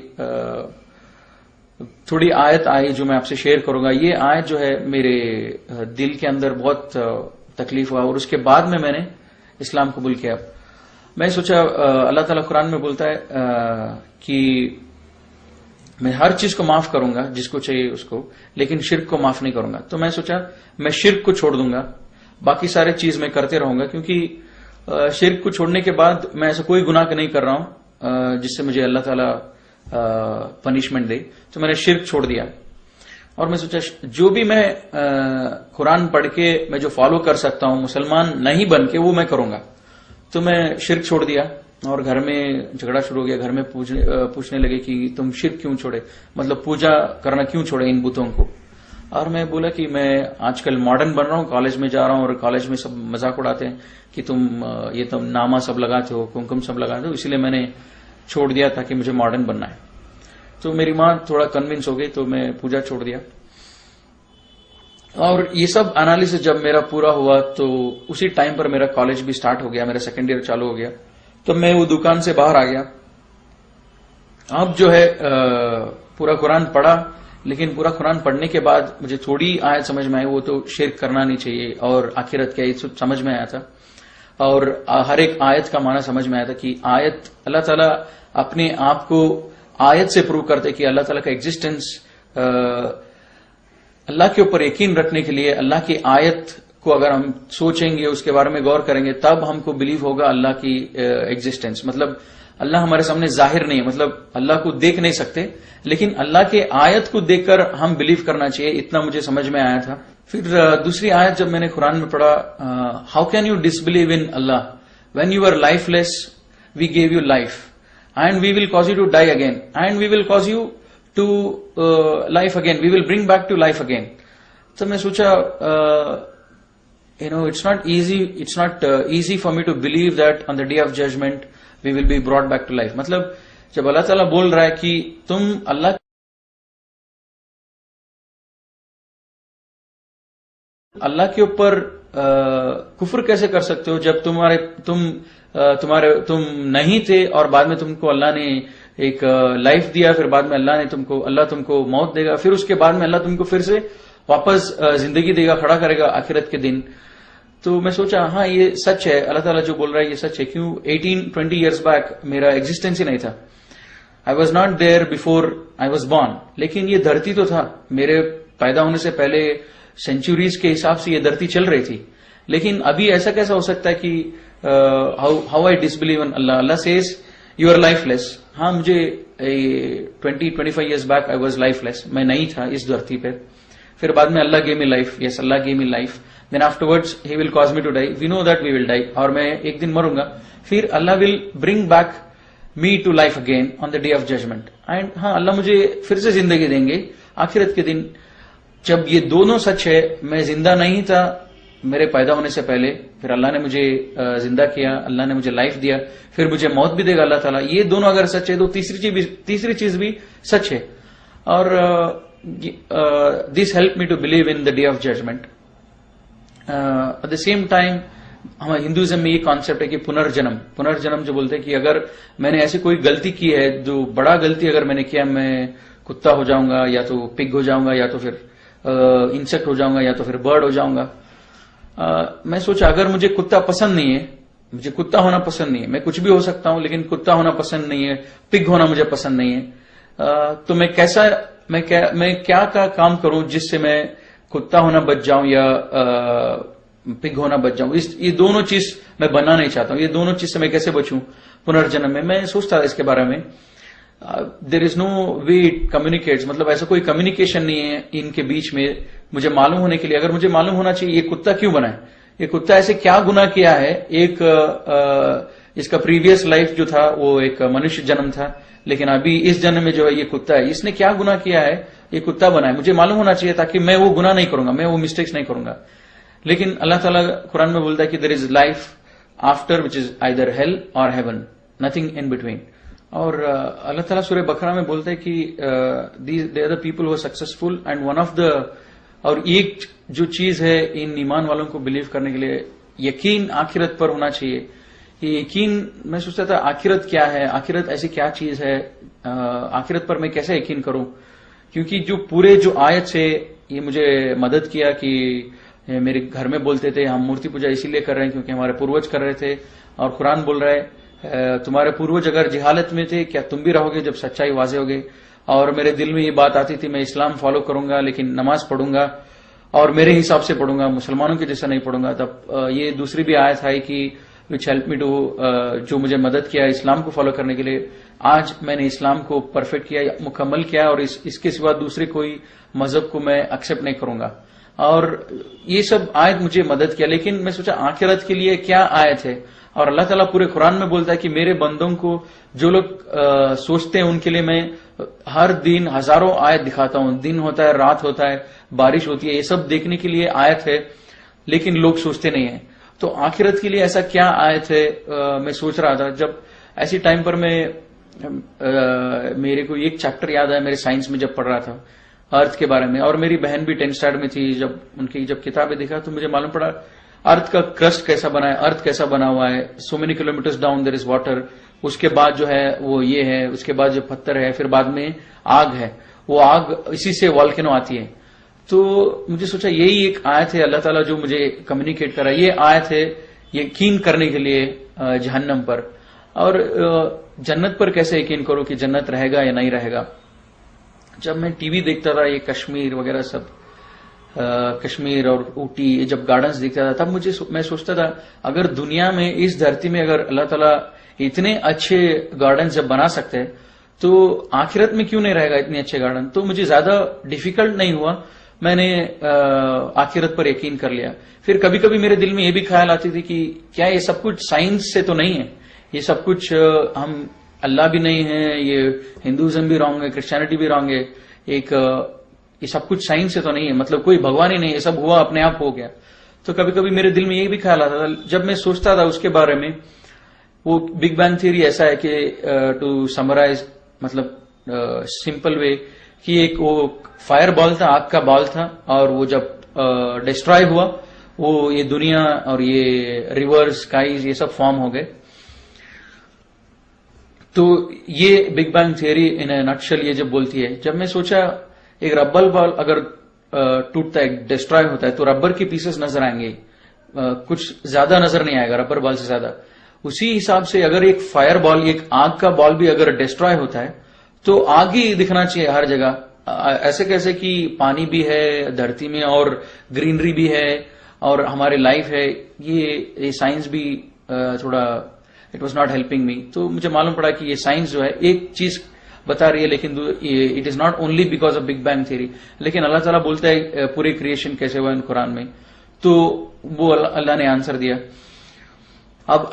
थोड़ी आयत आई जो मैं आपसे शेयर करूंगा। ये आयत जो है मेरे दिल के अंदर बहुत तकलीफ हुआ और उसके बाद में मैंने इस्लाम कबूल किया। मैं सोचा अल्लाह ताला कुरान में बोलता है कि मैं हर चीज को माफ करूंगा जिसको चाहिए उसको, लेकिन शिर्क को माफ नहीं करूंगा। तो मैं सोचा मैं शिर्क को छोड़ दूंगा, बाकी सारे चीज मैं करते रहूंगा, क्योंकि शिर्क को छोड़ने के बाद मैं ऐसा कोई गुनाह नहीं कर रहा हूं जिससे मुझे अल्लाह ताला पनिशमेंट दे। तो मैंने शिर्क छोड़ दिया और मैं सोचा जो भी मैं कुरान पढ़ के मैं जो फॉलो कर सकता हूं मुसलमान नहीं बन के, वो मैं करूंगा। तो मैं शिर्क छोड़ दिया और घर में झगड़ा शुरू हो गया। घर में पूछने लगे कि तुम शिर्क क्यों छोड़े, मतलब पूजा करना क्यों छोड़े इन बुतों को। और मैं बोला कि मैं आजकल मॉडर्न बन रहा हूँ, कॉलेज में जा रहा हूँ और कॉलेज में सब मजाक उड़ाते हैं कि तुम नामा सब लगाते हो, कुमकुम सब लगाते हो, इसलिए मैंने छोड़ दिया ताकि मुझे मॉडर्न बनना है। तो मेरी माँ थोड़ा कन्विंस हो गई तो मैं पूजा छोड़ दिया। और ये सब एनालिसिस जब मेरा पूरा हुआ तो उसी टाइम पर मेरा कॉलेज भी स्टार्ट हो गया, मेरा सेकेंड ईयर चालू हो गया। तो मैं वो दुकान से बाहर आ गया। अब जो है पूरा कुरान पढ़ा, लेकिन पूरा कुरान पढ़ने के बाद मुझे थोड़ी आयत समझ में आई, वो तो शिर्क करना नहीं चाहिए और आखिरत क्या, ये सब समझ में आया था। और हर एक आयत का माना समझ में आया था कि आयत अल्लाह ताला अपने आप को आयत से प्रूव करते कि अल्लाह ताला का एग्जिस्टेंस, अल्लाह के ऊपर यकीन रखने के लिए अल्लाह की आयत को अगर हम सोचेंगे, उसके बारे में गौर करेंगे, तब हमको बिलीव होगा अल्लाह की एग्जिस्टेंस। मतलब अल्लाह हमारे सामने जाहिर नहीं है, मतलब अल्लाह को देख नहीं सकते, लेकिन अल्लाह के आयत को देखकर हम बिलीव करना चाहिए, इतना मुझे समझ में आया था। फिर दूसरी आयत जब मैंने कुरान में पढ़ा, how can you disbelieve in Allah when you are lifeless, we gave you life and we will cause you to die again and we will cause you to life again, we will bring back to life again. तो मैं सोचा, it's not easy for me to believe that on the day of judgment we will be brought back to life। मतलब जब अल्लाह ताला बोल रहा है कि तुम अल्लाह के ऊपर कुफ्र कैसे कर सकते हो जब तुम नहीं थे और बाद में तुमको अल्लाह ने एक लाइफ दिया, फिर बाद में अल्लाह तुमको मौत देगा, फिर उसके बाद में अल्लाह तुमको फिर से वापस जिंदगी देगा, खड़ा करेगा आखिरत के दिन। तो मैं सोचा हाँ ये सच है, अल्लाह ताला जो बोल रहा है ये सच है। क्यों 18-20 ईयर्स बैक मेरा एग्जिस्टेंस ही नहीं था, I was not there before I was born. लेकिन ये धरती तो था, मेरे पैदा होने से पहले सेंचुरीज के हिसाब से ये धरती चल रही थी। लेकिन अभी ऐसा कैसा हो सकता है कि how I disbelieve in Allah, Allah says you are lifeless. हाँ मुझे 20-25 years back I was lifeless, मैं नहीं था इस धरती पर। फिर बाद में Allah gave me life, yes Allah gave me life, then afterwards he will cause me to die, we know that we will die, और मैं एक दिन मरूंगा, फिर Allah will bring back me to life again on the day of judgement. And हाँ अल्लाह मुझे फिर से जिंदगी देंगे आखिरत के दिन। जब ये दोनों सच है, मैं जिंदा नहीं था मेरे पैदा होने से पहले, फिर अल्लाह ने मुझे जिंदा किया, अल्लाह ने मुझे लाइफ दिया, फिर मुझे मौत भी देगा अल्लाह ताला, ये दोनों अगर सच है तो तीसरी चीज भी सच है। और this help me to believe in the day of judgement. At the same time हमारे हिंदुइज्म में ये कॉन्सेप्ट है कि पुनर्जन्म जो बोलते हैं कि अगर मैंने ऐसी कोई गलती की है, जो बड़ा गलती अगर मैंने किया, मैं कुत्ता हो जाऊंगा या तो पिग हो जाऊंगा या तो फिर इंसेक्ट हो जाऊंगा या तो फिर बर्ड हो जाऊंगा। मैं सोचा अगर मुझे कुत्ता पसंद नहीं है, मुझे कुत्ता होना पसंद नहीं है, मैं कुछ भी हो सकता हूं लेकिन कुत्ता होना पसंद नहीं है, पिग होना मुझे पसंद नहीं है, तो मैं क्या काम करूं जिससे मैं कुत्ता होना बच जाऊं या पिग होना बच जाऊं। ये दोनों चीज मैं बनना नहीं चाहता हूं, ये दोनों चीज से मैं कैसे बचूं पुनर्जन्म में। मैं सोचता था इसके बारे में। There is no way it communicates, मतलब ऐसा कोई कम्युनिकेशन नहीं है इनके बीच में मुझे मालूम होने के लिए। अगर मुझे मालूम होना चाहिए ये कुत्ता क्यों बना है, ये कुत्ता ऐसे क्या गुनाह किया है, इसका प्रीवियस लाइफ जो था वो एक मनुष्य जन्म था, लेकिन अभी इस जन्म में जो है ये कुत्ता है, इसने क्या गुनाह किया है ये कुत्ता बना है, मुझे मालूम होना चाहिए ताकि मैं वो गुनाह नहीं करूंगा, मैं वो मिस्टेक्स नहीं करूंगा। लेकिन अल्लाह ताला कुरान में बोलता है कि there is life after which is either hell और हेवन, नथिंग इन बिटवीन। और अल्लाह ताला सूरह बकरा में बोलता है कि they are the people who are successful and one of the, और एक जो चीज है इन ईमान वालों को बिलीव करने के लिए यकीन आखिरत पर होना चाहिए। ये यकीन, मैं सोचता था आखिरत क्या है, आखिरत ऐसी क्या चीज है, आखिरत पर मैं कैसे यकीन करूं। क्योंकि जो आयत से ये मुझे मदद किया कि मेरे घर में बोलते थे हम मूर्ति पूजा इसीलिए कर रहे हैं क्योंकि हमारे पूर्वज कर रहे थे, और कुरान बोल रहा है तुम्हारे पूर्वज अगर जिहालत में थे क्या तुम भी रहोगे जब सच्चाई वाज़े होगे। और मेरे दिल में ये बात आती थी मैं इस्लाम फॉलो करूंगा लेकिन नमाज पढ़ूंगा और मेरे हिसाब से पढ़ूंगा, मुसलमानों के जैसा नहीं पढ़ूंगा। तब ये दूसरी भी आयत है कि विच हेल्प मी टू, जो मुझे मदद किया इस्लाम को फॉलो करने के लिए। आज मैंने इस्लाम को परफेक्ट किया, मुकम्मल किया, और इसके सिवा दूसरे कोई मजहब को मैं एक्सेप्ट नहीं करूंगा। और ये सब आयत मुझे मदद किया। लेकिन मैं सोचा आखिरत के लिए क्या आयत है, और अल्लाह ताला पूरे कुरान में बोलता है कि मेरे बंदों को जो लोग सोचते हैं उनके लिए मैं हर दिन हजारों आयत दिखाता हूं। दिन होता है, रात होता है, बारिश होती है, ये सब देखने के लिए आयत है, लेकिन लोग सोचते नहीं है। तो आखिरत के लिए ऐसा क्या आयत है, मैं सोच रहा था। जब ऐसी टाइम पर मेरे को एक चैप्टर याद आया मेरे साइंस में जब पढ़ रहा था अर्थ के बारे में, और मेरी बहन भी 10th स्टैंडर्ड में थी। जब उनकी किताबें देखा तो मुझे मालूम पड़ा अर्थ का क्रस्ट कैसा बना है, अर्थ कैसा बना हुआ है, so many kilometres down there is water, उसके बाद जो है वो ये है, उसके बाद जो पत्थर है, फिर बाद में आग है, वो आग इसी से वॉल्केनो आती है। तो मुझे सोचा यही एक आयत है अल्लाह ताला जो मुझे कम्युनिकेट कर रहा है। ये आयत है यकीन करने के लिए जहन्नम पर, और जन्नत पर कैसे यकीन करो कि जन्नत रहेगा या नहीं रहेगा। जब मैं टीवी देखता था, ये कश्मीर वगैरह सब, कश्मीर और ऊटी, ये जब गार्डन्स देखता था, तब मैं सोचता था अगर दुनिया में इस धरती में अगर अल्लाह ताला इतने अच्छे गार्डन जब बना सकते हैं तो आखिरत में क्यों नहीं रहेगा इतने अच्छे गार्डन। तो मुझे ज्यादा डिफिकल्ट नहीं हुआ, मैंने आखिरत पर यकीन कर लिया। फिर कभी कभी मेरे दिल में ये भी ख्याल आती थी कि क्या ये सब कुछ साइंस से तो नहीं है, ये सब कुछ हम अल्लाह भी नहीं है, ये हिंदुइज्म भी रॉन्ग है, क्रिश्चियनिटी भी रॉन्ग है, ये सब कुछ साइंस से तो नहीं है, मतलब कोई भगवान ही नहीं, ये सब हुआ अपने आप हो गया। तो कभी कभी मेरे दिल में ये भी ख्याल आता था। जब मैं सोचता था उसके बारे में, वो बिग बैंग थ्योरी ऐसा है कि टू समराइज, मतलब सिंपल वे, कि एक वो फायर बॉल था, आग का बॉल था, और वो जब डिस्ट्रॉय हुआ वो ये दुनिया और ये रिवर्स, स्काईज, ये सब फॉर्म हो गए। तो ये बिग बैंग थियरी इन ए नटशेल ये जब बोलती है। जब मैं सोचा एक रबर बॉल अगर टूटता है, डिस्ट्रॉय होता है, तो रबर के पीसेस नजर आएंगे, कुछ ज्यादा नजर नहीं आएगा रबर बॉल से ज्यादा। उसी हिसाब से अगर एक फायर बॉल, एक आग का बॉल भी अगर डिस्ट्रॉय होता है तो आग ही दिखना चाहिए हर जगह। ऐसे कैसे कि पानी भी है धरती में और ग्रीनरी भी है और हमारी लाइफ है, ये साइंस भी थोड़ा it was not helping me. तो मुझे मालूम पड़ा कि ये साइंस जो है एक चीज बता रही है, लेकिन it is not only because of big bang theory, लेकिन अल्लाह ताला बोलता है पूरे क्रिएशन कैसे हुआ इन कुरान में। तो वो अल्लाह ने आंसर दिया। अब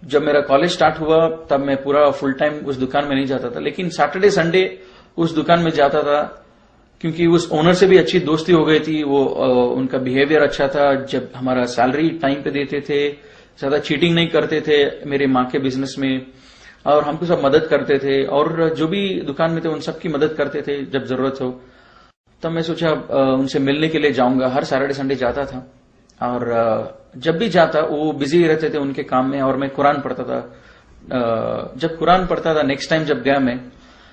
जब मेरा कॉलेज स्टार्ट हुआ तब मैं पूरा फुल टाइम उस दुकान में नहीं जाता था, लेकिन सैटरडे संडे उस दुकान में जाता था, क्योंकि उस ओनर से भी अच्छी दोस्ती हो गई थी। वो उनका बिहेवियर अच्छा था, जब हमारा सैलरी टाइम पे देते थे, ज्यादा चीटिंग नहीं करते थे मेरे माँ के बिजनेस में, और हमको सब मदद करते थे, और जो भी दुकान में थे उन सबकी मदद करते थे जब जरूरत हो। तब मैं सोचा उनसे मिलने के लिए जाऊंगा। हर सैटरडे संडे जाता था, और जब भी जाता वो बिजी रहते थे उनके काम में, और मैं कुरान पढ़ता था। जब कुरान पढ़ता था नेक्स्ट टाइम जब गया मैं,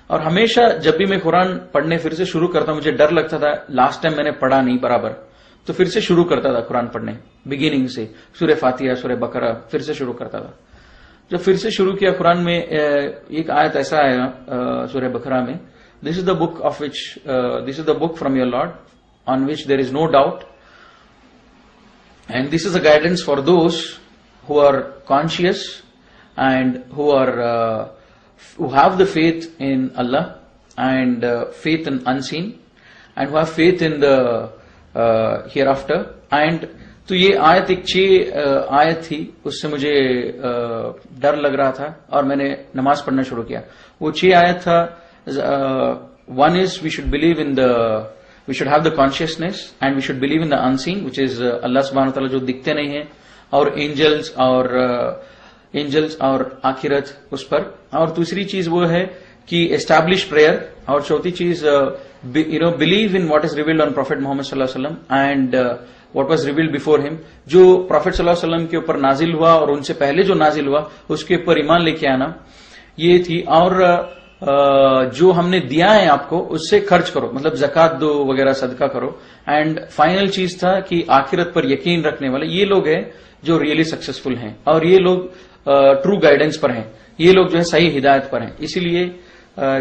और हमेशा जब भी मैं कुरान पढ़ने फिर से शुरू करता, मुझे डर लगता था लास्ट टाइम मैंने पढ़ा नहीं बराबर, तो फिर से शुरू करता था कुरान पढ़ने बिगिनिंग से, सूरह फातिहा, सूरह बकरा, फिर से शुरू करता था। जब फिर से शुरू किया कुरान में, एक आयत ऐसा आया सूरह बकरा में, this is the book of which this is the book from your lord on which there is no doubt, and this is a guidance for those who are conscious and who have the faith in Allah and faith in unseen and who have faith in the hereafter. And तो ये आयत एक 6 आयत थी, उससे मुझे डर लग रहा था और मैंने नमाज पढ़ना शुरू किया। वो 6 आयत था, one is we should believe in we should have the consciousness and we should believe in the unseen, which is Allah subhanahu wa ta'ala जो दिखते नहीं है, और एंजल्स और आखिरत उस पर। और दूसरी चीज वो है कि एस्टैब्लिश प्रेयर, और चौथी चीज believe in what is revealed on prophet Muhammad सल्लल्लाहु अलैहि वसल्लम and what was revealed before him. जो प्रॉफिट सल्लल्लाहु अलैहि वसल्लम के ऊपर नाजिल हुआ और उनसे पहले जो नाजिल हुआ उसके ऊपर ईमान लेके आना, ये थी। और जो हमने दिया है आपको उससे खर्च करो, मतलब जकात दो वगैरह, सदका करो। एंड फाइनल चीज था कि आखिरत पर यकीन रखने वाले ये लोग हैं जो रियली सक्सेसफुल हैं, और ये लोग ट्रू गाइडेंस पर हैं, ये लोग जो है सही हिदायत पर हैं। इसीलिए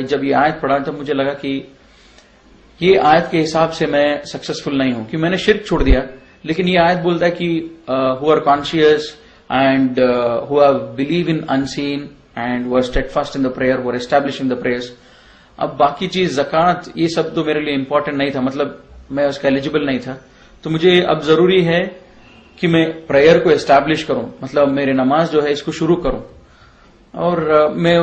जब ये आयत पढ़ा तब मुझे लगा कि ये आयत के हिसाब से मैं सक्सेसफुल नहीं हूं, कि मैंने शिर्क छोड़ दिया। लेकिन ये आयत बोलता है कि who are conscious and who believe in unseen and were steadfast in the prayer, were established in the prayers. अब बाकी चीज ज़कात ये सब तो मेरे लिए इंपॉर्टेंट नहीं था, मतलब मैं उसका एलिजिबल नहीं था। तो मुझे अब जरूरी है कि मैं प्रेयर को एस्टैब्लिश करूं, मतलब मेरे नमाज जो है इसको शुरू करूं। और मैं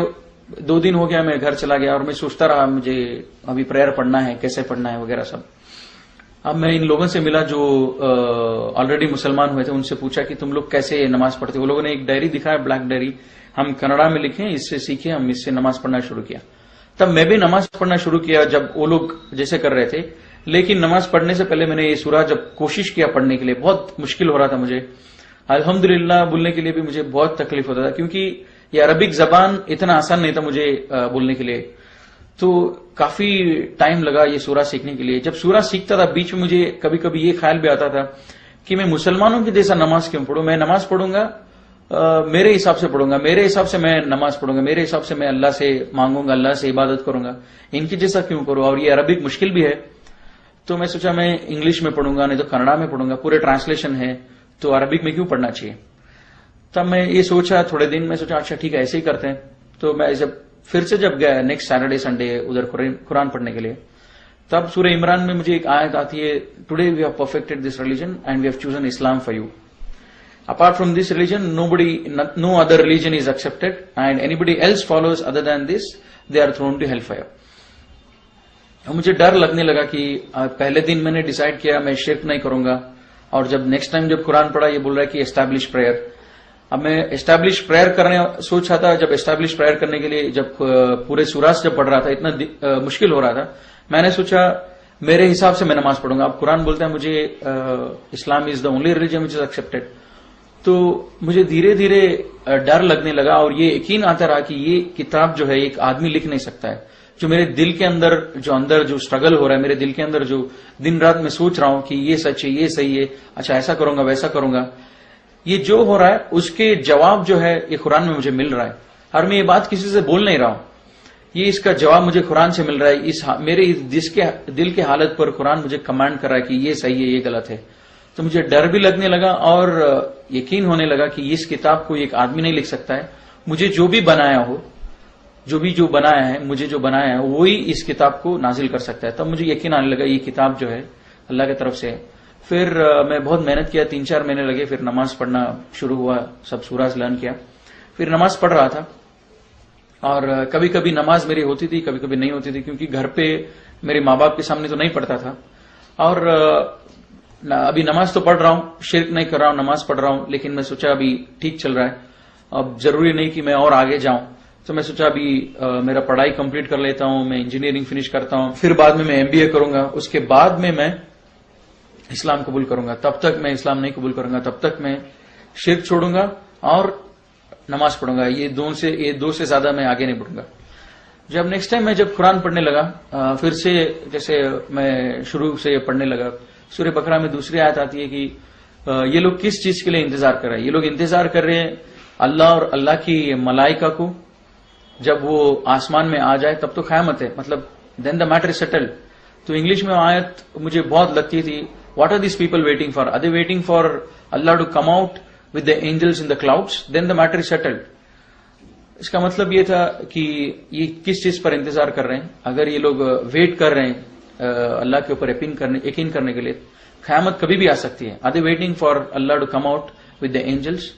2 दिन हो गया, मैं घर चला गया और मैं सोचता रहा मुझे अभी प्रेयर पढ़ना है, कैसे पढ़ना है वगैरह सब। अब मैं इन लोगों से मिला जो ऑलरेडी मुसलमान हुए थे, उनसे पूछा कि तुम लोग कैसे नमाज पढ़ते हो। वो लोगों ने एक डायरी दिखाया, ब्लैक डायरी, हम कन्नड़ा में लिखे, इससे सीखे, हम इससे नमाज पढ़ना शुरू किया। तब मैं भी नमाज पढ़ना शुरू किया जब वो लोग जैसे कर रहे थे। लेकिन नमाज पढ़ने से पहले मैंने ये सूरा जब कोशिश किया पढ़ने के लिए, बहुत मुश्किल हो रहा था मुझे। अल्हम्दुलिल्लाह बोलने के लिए भी मुझे बहुत तकलीफ होता था, क्योंकि ये अरबिक जबान इतना आसान नहीं था मुझे बोलने के लिए। तो काफी टाइम लगा ये सूरा सीखने के लिए। जब सूरा सीखता था बीच में मुझे कभी कभी ये ख्याल भी आता था कि मैं मुसलमानों की जैसा नमाज क्यों पढ़ूं। मैं नमाज पढ़ूंगा मेरे हिसाब से पढ़ूंगा, मेरे हिसाब से मैं नमाज पढ़ूंगा, मेरे हिसाब से मैं अल्लाह से मांगूंगा, अल्लाह से इबादत करूंगा, इनकी जैसा क्यों करूं। और ये अरबिक मुश्किल भी है, तो मैं सोचा मैं इंग्लिश में पढ़ूंगा, नहीं तो कन्नड़ा में पढ़ूंगा, पूरे ट्रांसलेशन है, तो अरबिक में क्यों पढ़ना चाहिए। तब मैं ये सोचा, थोड़े दिन मैं सोचा अच्छा ठीक है ऐसे ही करते हैं। तो मैं जब फिर से जब गया नेक्स्ट सैटरडे संडे उधर कुरान पढ़ने के लिए, तब सूरह इमरान में मुझे एक आयत आती है, today we have perfected this religion and we have chosen Islam for you. Apart from this religion no other religion is accepted and anybody else follows other than this they are thrown to hell fire. मुझे डर लगने लगा कि पहले दिन मैंने decide किया मैं शिर्क नहीं करूंगा, और जब नेक्स्ट टाइम जब कुरान पढ़ा ये बोल रहा है कि एस्टैब्लिश प्रेयर। अब मैं एस्टैब्लिश प्रेयर करने सोच रहा था। जब एस्टैब्लिश प्रेयर करने के लिए जब पूरे सूराज जब पढ़ रहा था, इतना मुश्किल हो रहा था, मैंने सोचा मेरे हिसाब से मैं नमाज पढ़ूंगा। अब कुरान बोलता है मुझे Islam is the only religion which is accepted. तो मुझे धीरे धीरे डर लगने लगा और ये यकीन आता रहा कि ये किताब जो है एक आदमी लिख नहीं सकता है। जो मेरे दिल के अंदर जो स्ट्रगल हो रहा है, मेरे दिल के अंदर जो दिन रात में सोच रहा हूं कि ये सच है, ये सही है, अच्छा ऐसा करूंगा वैसा करूंगा, ये जो हो रहा है उसके जवाब जो है ये कुरान में मुझे मिल रहा है। और मैं ये बात किसी से बोल नहीं रहा हूं, ये इसका जवाब मुझे कुरान से मिल रहा है। मेरे दिल के हालत पर कुरान मुझे कमांड कर रहा है कि ये सही है, ये गलत है। तो मुझे डर भी लगने लगा और यकीन होने लगा कि इस किताब को एक आदमी नहीं लिख सकता है। मुझे जो भी बनाया हो, जो बनाया है, मुझे जो बनाया है वही इस किताब को नाजिल कर सकता है। तब मुझे यकीन आने लगा ये किताब जो है अल्लाह की तरफ से है। फिर मैं बहुत मेहनत किया, 3-4 महीने लगे, फिर नमाज पढ़ना शुरू हुआ, सब सूरा लर्न किया, फिर नमाज पढ़ रहा था। और कभी कभी नमाज मेरी होती थी, कभी कभी नहीं होती थी, क्योंकि घर पे मेरे माँ बाप के सामने तो नहीं पढ़ता था। और अभी नमाज तो पढ़ रहा हूं, शिर्क नहीं कर रहा हूं, नमाज पढ़ रहा हूं, लेकिन मैं सोचा अभी ठीक चल रहा है, अब जरूरी नहीं कि मैं और आगे जाऊं। तो मैं सोचा अभी मेरा पढ़ाई कंप्लीट कर लेता हूं, मैं इंजीनियरिंग फिनिश करता हूं, फिर बाद में मैं MBA करूंगा, उसके बाद में मैं इस्लाम कबूल करूंगा। तब तक मैं इस्लाम नहीं कबूल करूंगा, तब तक मैं शिर्क छोड़ूंगा और नमाज पढ़ूंगा। ये दो से ज्यादा मैं आगे नहीं बढ़ूंगा। जब नेक्स्ट टाइम मैं जब कुरान पढ़ने लगा, फिर से जैसे मैं शुरू से पढ़ने लगा, सूरह बकरा में दूसरी आयत आती है कि ये लोग किस चीज के लिए इंतजार कर रहे हैं। ये लोग इंतजार कर रहे हैं अल्लाह और अल्लाह की मलाइका को, जब वो आसमान में आ जाए तब तो क़यामत है, मतलब then the matter is settled. तो इंग्लिश में आयत मुझे बहुत लगती थी, what are this people waiting for, are they waiting for Allah to come out with the angels in the clouds, then the matter is settled. इसका मतलब ये था कि ये किस चीज पर इंतजार कर रहे हैं। अगर ये लोग वेट कर रहे हैं अल्लाह के ऊपर यकीन करने के लिए, क़यामत कभी भी आ सकती है। Are they waiting for Allah to come out with the angels.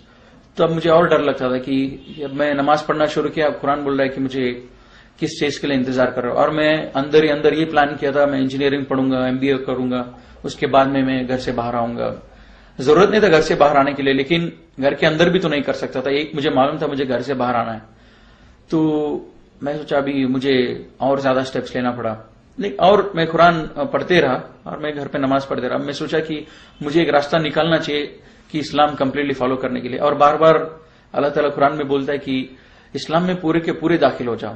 तो अब मुझे और डर लगता था कि जब मैं नमाज पढ़ना शुरू किया, अब कुरान बोल रहा है कि मुझे किस चीज के लिए इंतजार कर रहा हूं। और मैं अंदर ही अंदर ये प्लान किया था, मैं इंजीनियरिंग पढ़ूंगा, MBA करूंगा, उसके बाद में मैं घर से बाहर आऊंगा। जरूरत नहीं था घर से बाहर आने के लिए, लेकिन घर के अंदर भी तो नहीं कर सकता था। एक मुझे मालूम था मुझे घर से बाहर आना है। तो मैं सोचा अभी मुझे और ज्यादा स्टेप्स लेना पड़ा, और मैं कुरान पढ़ते रहा और मैं घर पे नमाज पढ़ते रहा। मैं सोचा कि मुझे एक रास्ता निकालना चाहिए कि इस्लाम कंप्लीटली फॉलो करने के लिए। और बार बार अल्लाह ताला कुरान में बोलता है कि इस्लाम में पूरे के पूरे दाखिल हो जाओ।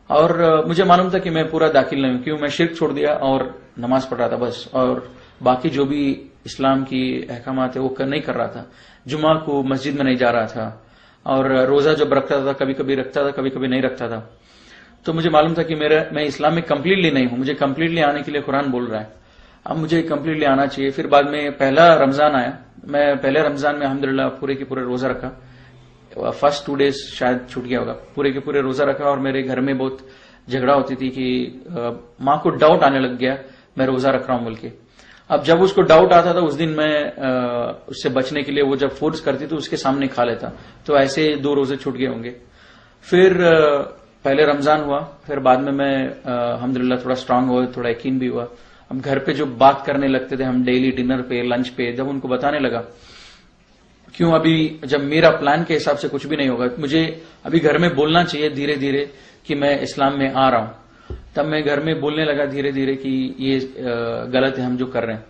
और मुझे मालूम था कि मैं पूरा दाखिल नहीं हूं, क्यों मैं शिर्क छोड़ दिया और नमाज पढ़ रहा था बस, और बाकी जो भी इस्लाम की अहकामात है वो नहीं कर रहा था। जुमा को मस्जिद में नहीं जा रहा था, और रोजा जब रखता था कभी कभी रखता था, कभी कभी नहीं रखता था। तो मुझे मालूम था कि मैं इस्लाम में कंप्लीटली नहीं हूं, मुझे कंप्लीटली आने के लिए कुरान बोल रहा है, अब मुझे कंप्लीटली आना चाहिए। फिर बाद में पहला रमजान आया, मैं पहले रमजान में अल्हम्दुलिल्लाह पूरे के पूरे रोजा रखा। फर्स्ट 2 डेज शायद छूट गया होगा, पूरे के पूरे रोजा रखा। और मेरे घर में बहुत झगड़ा होती थी कि माँ को डाउट आने लग गया मैं रोजा रख रहा हूं बोल के। अब जब उसको डाउट आता था उस दिन मैं उससे बचने के लिए वो जब फोर्स करती तो उसके सामने खा लेता। तो ऐसे 2 रोजे छूट गए होंगे। फिर पहले रमजान हुआ, फिर बाद में मैं अल्हम्दुलिल्लाह थोड़ा स्ट्रांग हुआ, थोड़ा यकीन भी हुआ। अब घर पे जो बात करने लगते थे हम डेली डिनर पे, लंच पे, जब उनको बताने लगा क्यों अभी जब मेरा प्लान के हिसाब से कुछ भी नहीं होगा, मुझे अभी घर में बोलना चाहिए धीरे धीरे कि मैं इस्लाम में आ रहा हूं, तब मैं घर में बोलने लगा धीरे धीरे कि ये गलत है हम जो कर रहे हैं।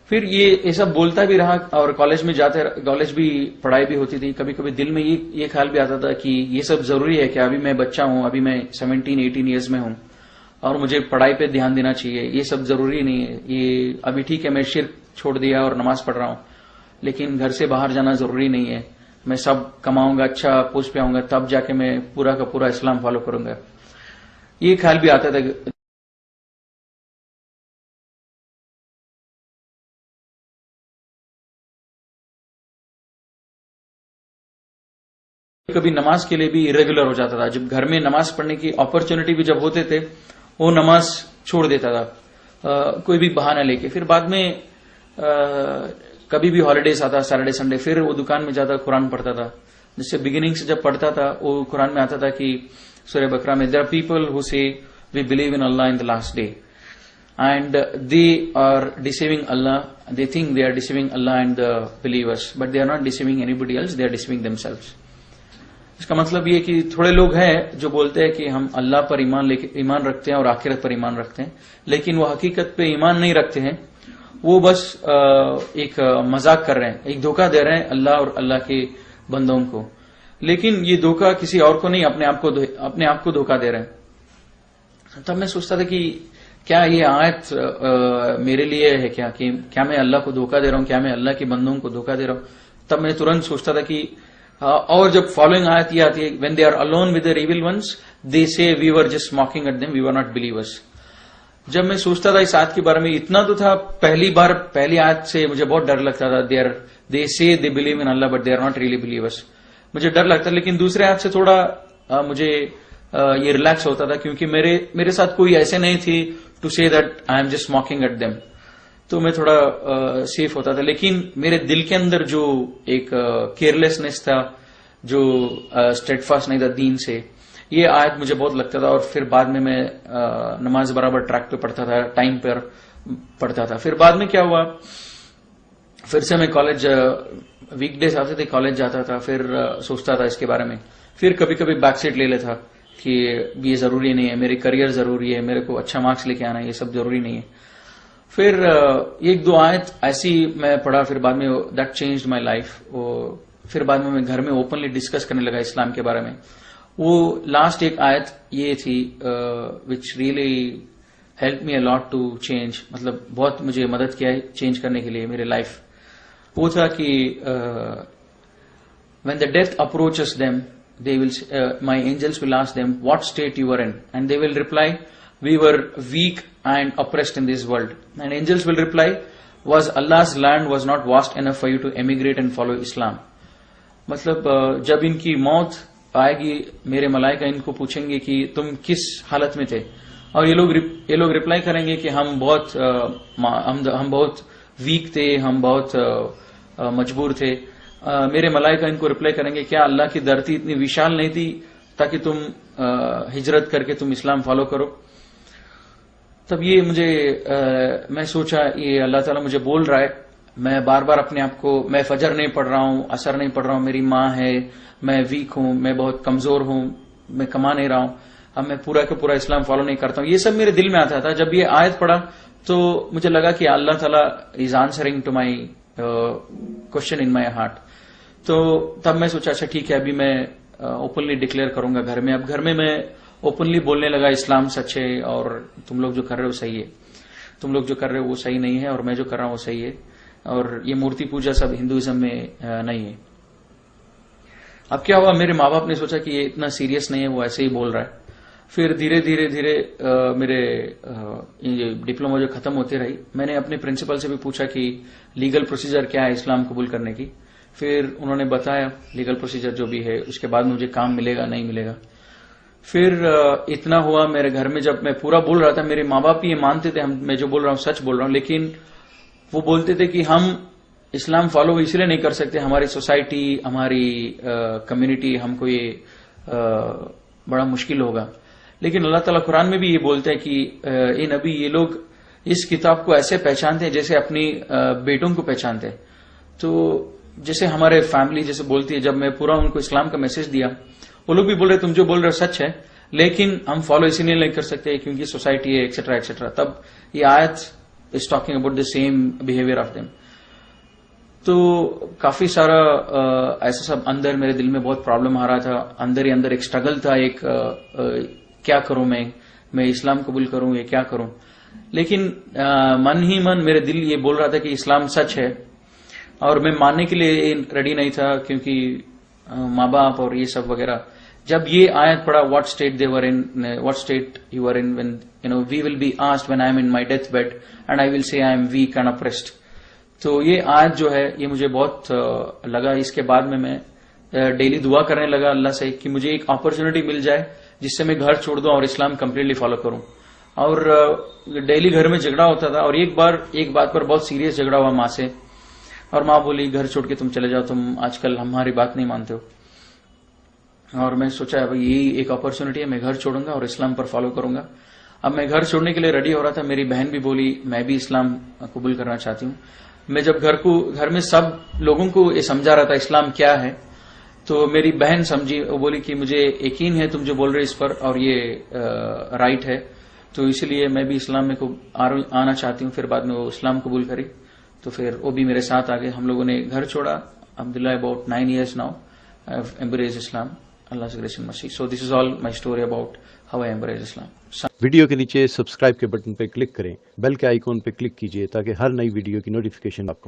फिर ये सब बोलता भी रहा और कॉलेज में जाते, कॉलेज भी पढ़ाई भी होती थी। कभी कभी दिल में ये ख्याल भी आता था कि ये सब जरूरी है क्या, अभी मैं बच्चा हूं, अभी मैं 17-18 ईयर्स में हूं और मुझे पढ़ाई पे ध्यान देना चाहिए, ये सब जरूरी नहीं है। ये अभी ठीक है मैं शिर्क छोड़ दिया और नमाज पढ़ रहा हूं, लेकिन घर से बाहर जाना जरूरी नहीं है। मैं सब कमाऊंगा, अच्छा पोस्ट पे आऊंगा, तब जाके मैं पूरा का पूरा इस्लाम फॉलो करूंगा। ये ख्याल भी आता था। कभी नमाज के लिए भी इरेगुलर हो जाता था। जब घर में नमाज पढ़ने की अपॉर्चुनिटी भी जब होते थे वो नमाज छोड़ देता था कोई भी बहाना लेके। फिर बाद में कभी भी हॉलीडेज आता, सैटरडे संडे, फिर वो दुकान में जाता, कुरान पढ़ता था। जिससे बिगिनिंग से जब पढ़ता था वो कुरान में आता था कि सूरह बकरा में there are people who say we believe in Allah in the last day and they are deceiving Allah, they think they are deceiving Allah and the believers but they are not deceiving anybody else, they are deceiving themselves. इसका मतलब ये कि थोड़े लोग हैं जो बोलते हैं कि हम अल्लाह पर ईमान रखते हैं और आखिरत पर ईमान रखते हैं, लेकिन वो हकीकत पे ईमान नहीं रखते हैं। वो बस एक मजाक कर रहे हैं, एक धोखा दे रहे हैं अल्लाह और अल्लाह के बंदों को। लेकिन ये धोखा किसी और को नहीं, अपने आप को धोखा दे रहे हैं। तब मैं सोचता था कि क्या ये आयत मेरे लिए है क्या, कि क्या मैं अल्लाह को धोखा दे रहा हूं, क्या मैं अल्लाह के बंदों को धोखा दे रहा हूं। तब मैं तुरंत सोचता था कि और जब फॉलोइंग आयत ये आती है, when they are alone with their evil ones they say we were just mocking at them, we were not believers. जब मैं सोचता था इस आयत के बारे में, इतना तो था, पहली आयत से मुझे बहुत डर लगता था। They say they believe in Allah but they are not really believers, मुझे डर लगता। लेकिन दूसरे आयत से थोड़ा मुझे ये रिलैक्स होता था, क्योंकि मेरे साथ कोई ऐसे नहीं थी to say that I am just mocking at them, तो मैं थोड़ा सेफ होता था। लेकिन मेरे दिल के अंदर जो एक केयरलेसनेस था, जो स्टेडफास्ट नहीं था दीन से, ये आयत मुझे बहुत लगता था। और फिर बाद में मैं नमाज बराबर ट्रैक पे पढ़ता था, टाइम पर पढ़ता था। फिर बाद में क्या हुआ, फिर से मैं कॉलेज, वीकडेज आते थे, कॉलेज जाता था, फिर सोचता था इसके बारे में। फिर कभी कभी बैकसीट ले लेता कि ये जरूरी नहीं है, मेरे करियर जरूरी है, मेरे को अच्छा मार्क्स लेके आना है, ये सब जरूरी नहीं है। फिर 1-2 आयत ऐसी मैं पढ़ा, फिर बाद में दैट चेंज्ड माय लाइफ। फिर बाद में मैं घर में ओपनली डिस्कस करने लगा इस्लाम के बारे में। वो लास्ट एक आयत ये थी which really help me a lot to change, मतलब बहुत मुझे मदद किया है चेंज करने के लिए मेरे लाइफ। वो था कि when the death approaches them they will my angels will ask them what state you were in, and they will reply we were weak and oppressed in this world, and angels will reply was Allah's land was not vast enough for you to emigrate and follow Islam। मतलब जब इनकी मौत आएगी, मेरे मलाइका इनको पूछेंगे कि तुम किस हालत में थे, और ये लोग रिप्लाई करेंगे कि हम बहुत वीक थे, हम बहुत मजबूर थे। मेरे मलाइका इनको रिप्लाई करेंगे क्या अल्लाह की धरती इतनी विशाल नहीं थी ताकि तुम हिजरत करके तुम इस्लाम फॉलो करो। तब ये मुझे मैं सोचा ये अल्लाह ताला मुझे बोल रहा है। मैं बार बार अपने आप को, मैं फजर नहीं पढ़ रहा हूं, असर नहीं पढ़ रहा हूं, मेरी माँ है, मैं वीक हूं, मैं बहुत कमजोर हूं, मैं कमा नहीं रहा हूं, अब मैं पूरा का पूरा इस्लाम फॉलो नहीं करता हूं। ये सब मेरे दिल में आता था। जब ये आयत पढ़ा तो मुझे लगा कि अल्लाह ताला is answering to my question in my heart. तो तब मैं सोचा अच्छा ठीक है, अभी मैं ओपनली डिक्लेयर करूंगा घर में। अब घर में मैं ओपनली बोलने लगा इस्लाम सच है और तुम लोग जो कर रहे हो सही है, तुम लोग जो कर रहे हो वो सही नहीं है और मैं जो कर रहा हूं वो सही है, और ये मूर्ति पूजा सब हिंदुइज्म में नहीं है। अब क्या हुआ, मेरे माँ बाप ने सोचा कि ये इतना सीरियस नहीं है, वो ऐसे ही बोल रहा है। फिर धीरे धीरे धीरे मेरे डिप्लोमा जो खत्म होती रही, मैंने अपने प्रिंसिपल से भी पूछा कि लीगल प्रोसीजर क्या है इस्लाम कबूल करने की। फिर उन्होंने बताया लीगल प्रोसीजर जो भी है, उसके बाद मुझे काम मिलेगा नहीं मिलेगा। फिर इतना हुआ मेरे घर में, जब मैं पूरा बोल रहा था, मेरे माँ बाप ये मानते थे मैं जो बोल रहा हूँ सच बोल रहा हूँ, लेकिन वो बोलते थे कि हम इस्लाम फॉलो इसलिए नहीं कर सकते, हमारी सोसाइटी, हमारी कम्युनिटी, हमको ये बड़ा मुश्किल होगा। लेकिन अल्लाह ताला कुरान में भी ये बोलते हैं कि ये नबी, ये लोग इस किताब को ऐसे पहचानते हैं जैसे अपनी बेटों को पहचानते हैं। तो जैसे हमारे फैमिली जैसे बोलती है, जब मैं पूरा उनको इस्लाम का मैसेज दिया, वो लोग भी बोल रहे तुम जो बोल रहे हो सच है, लेकिन हम फॉलो इसीलिए नहीं कर सकते क्योंकि सोसाइटी है, एक्सेट्रा एक्सेट्रा। तब ये आयत is talking about the same behaviour of them. तो काफी सारा ऐसा सब अंदर मेरे दिल में बहुत प्रॉब्लम आ रहा था, अंदर ही अंदर एक स्ट्रगल था, एक क्या करूं मैं इस्लाम कबूल करूं या क्या करूं। लेकिन मन ही मन मेरे दिल ये बोल रहा था कि इस्लाम सच है, और मैं मानने के लिए रेडी नहीं था क्योंकि माँ बाप और ये सब वगैरह। जब ये आयत पढ़ा, what state they were in, what state you are in when you know we will be asked when I am in my death bed and I will say I am weak and oppressed. तो ये आयत जो है ये मुझे बहुत लगा। इसके बाद में मैं डेली दुआ करने लगा अल्लाह से कि मुझे एक अपॉर्चुनिटी मिल जाए जिससे मैं घर छोड़ दूं और इस्लाम कंप्लीटली फॉलो करूं। और डेली घर में झगड़ा होता था, और एक बात पर बहुत सीरियस झगड़ा हुआ माँ से, और माँ बोली घर छोड़ के तुम चले जाओ, तुम आजकल हमारी बात नहीं मानते हो। और मैं सोचा भाई यही एक अपॉर्चुनिटी है, मैं घर छोड़ूंगा और इस्लाम पर फॉलो करूंगा। अब मैं घर छोड़ने के लिए रेडी हो रहा था, मेरी बहन भी बोली मैं भी इस्लाम कबूल करना चाहती हूँ। मैं जब घर में सब लोगों को ये समझा रहा था इस्लाम क्या है, तो मेरी बहन समझी, वो बोली कि मुझे यकीन है तुम जो बोल रहे इस पर, और ये राइट है, तो इसलिए मैं भी इस्लाम में आना चाहती हूँ। फिर बाद में वो इस्लाम कबूल करी, तो फिर वो भी मेरे साथ आ गए। हम लोगों ने घर छोड़ा। अल्हम्दुलिल्लाह about 9 years now I have embraced Islam, Allah से grace and mercy. So this is all my story about how I embraced Islam. Video के नीचे सब्सक्राइब के बटन पर क्लिक करें, बेल के आइकॉन पर क्लिक कीजिए ताकि हर नई वीडियो की नोटिफिकेशन आपको मिले।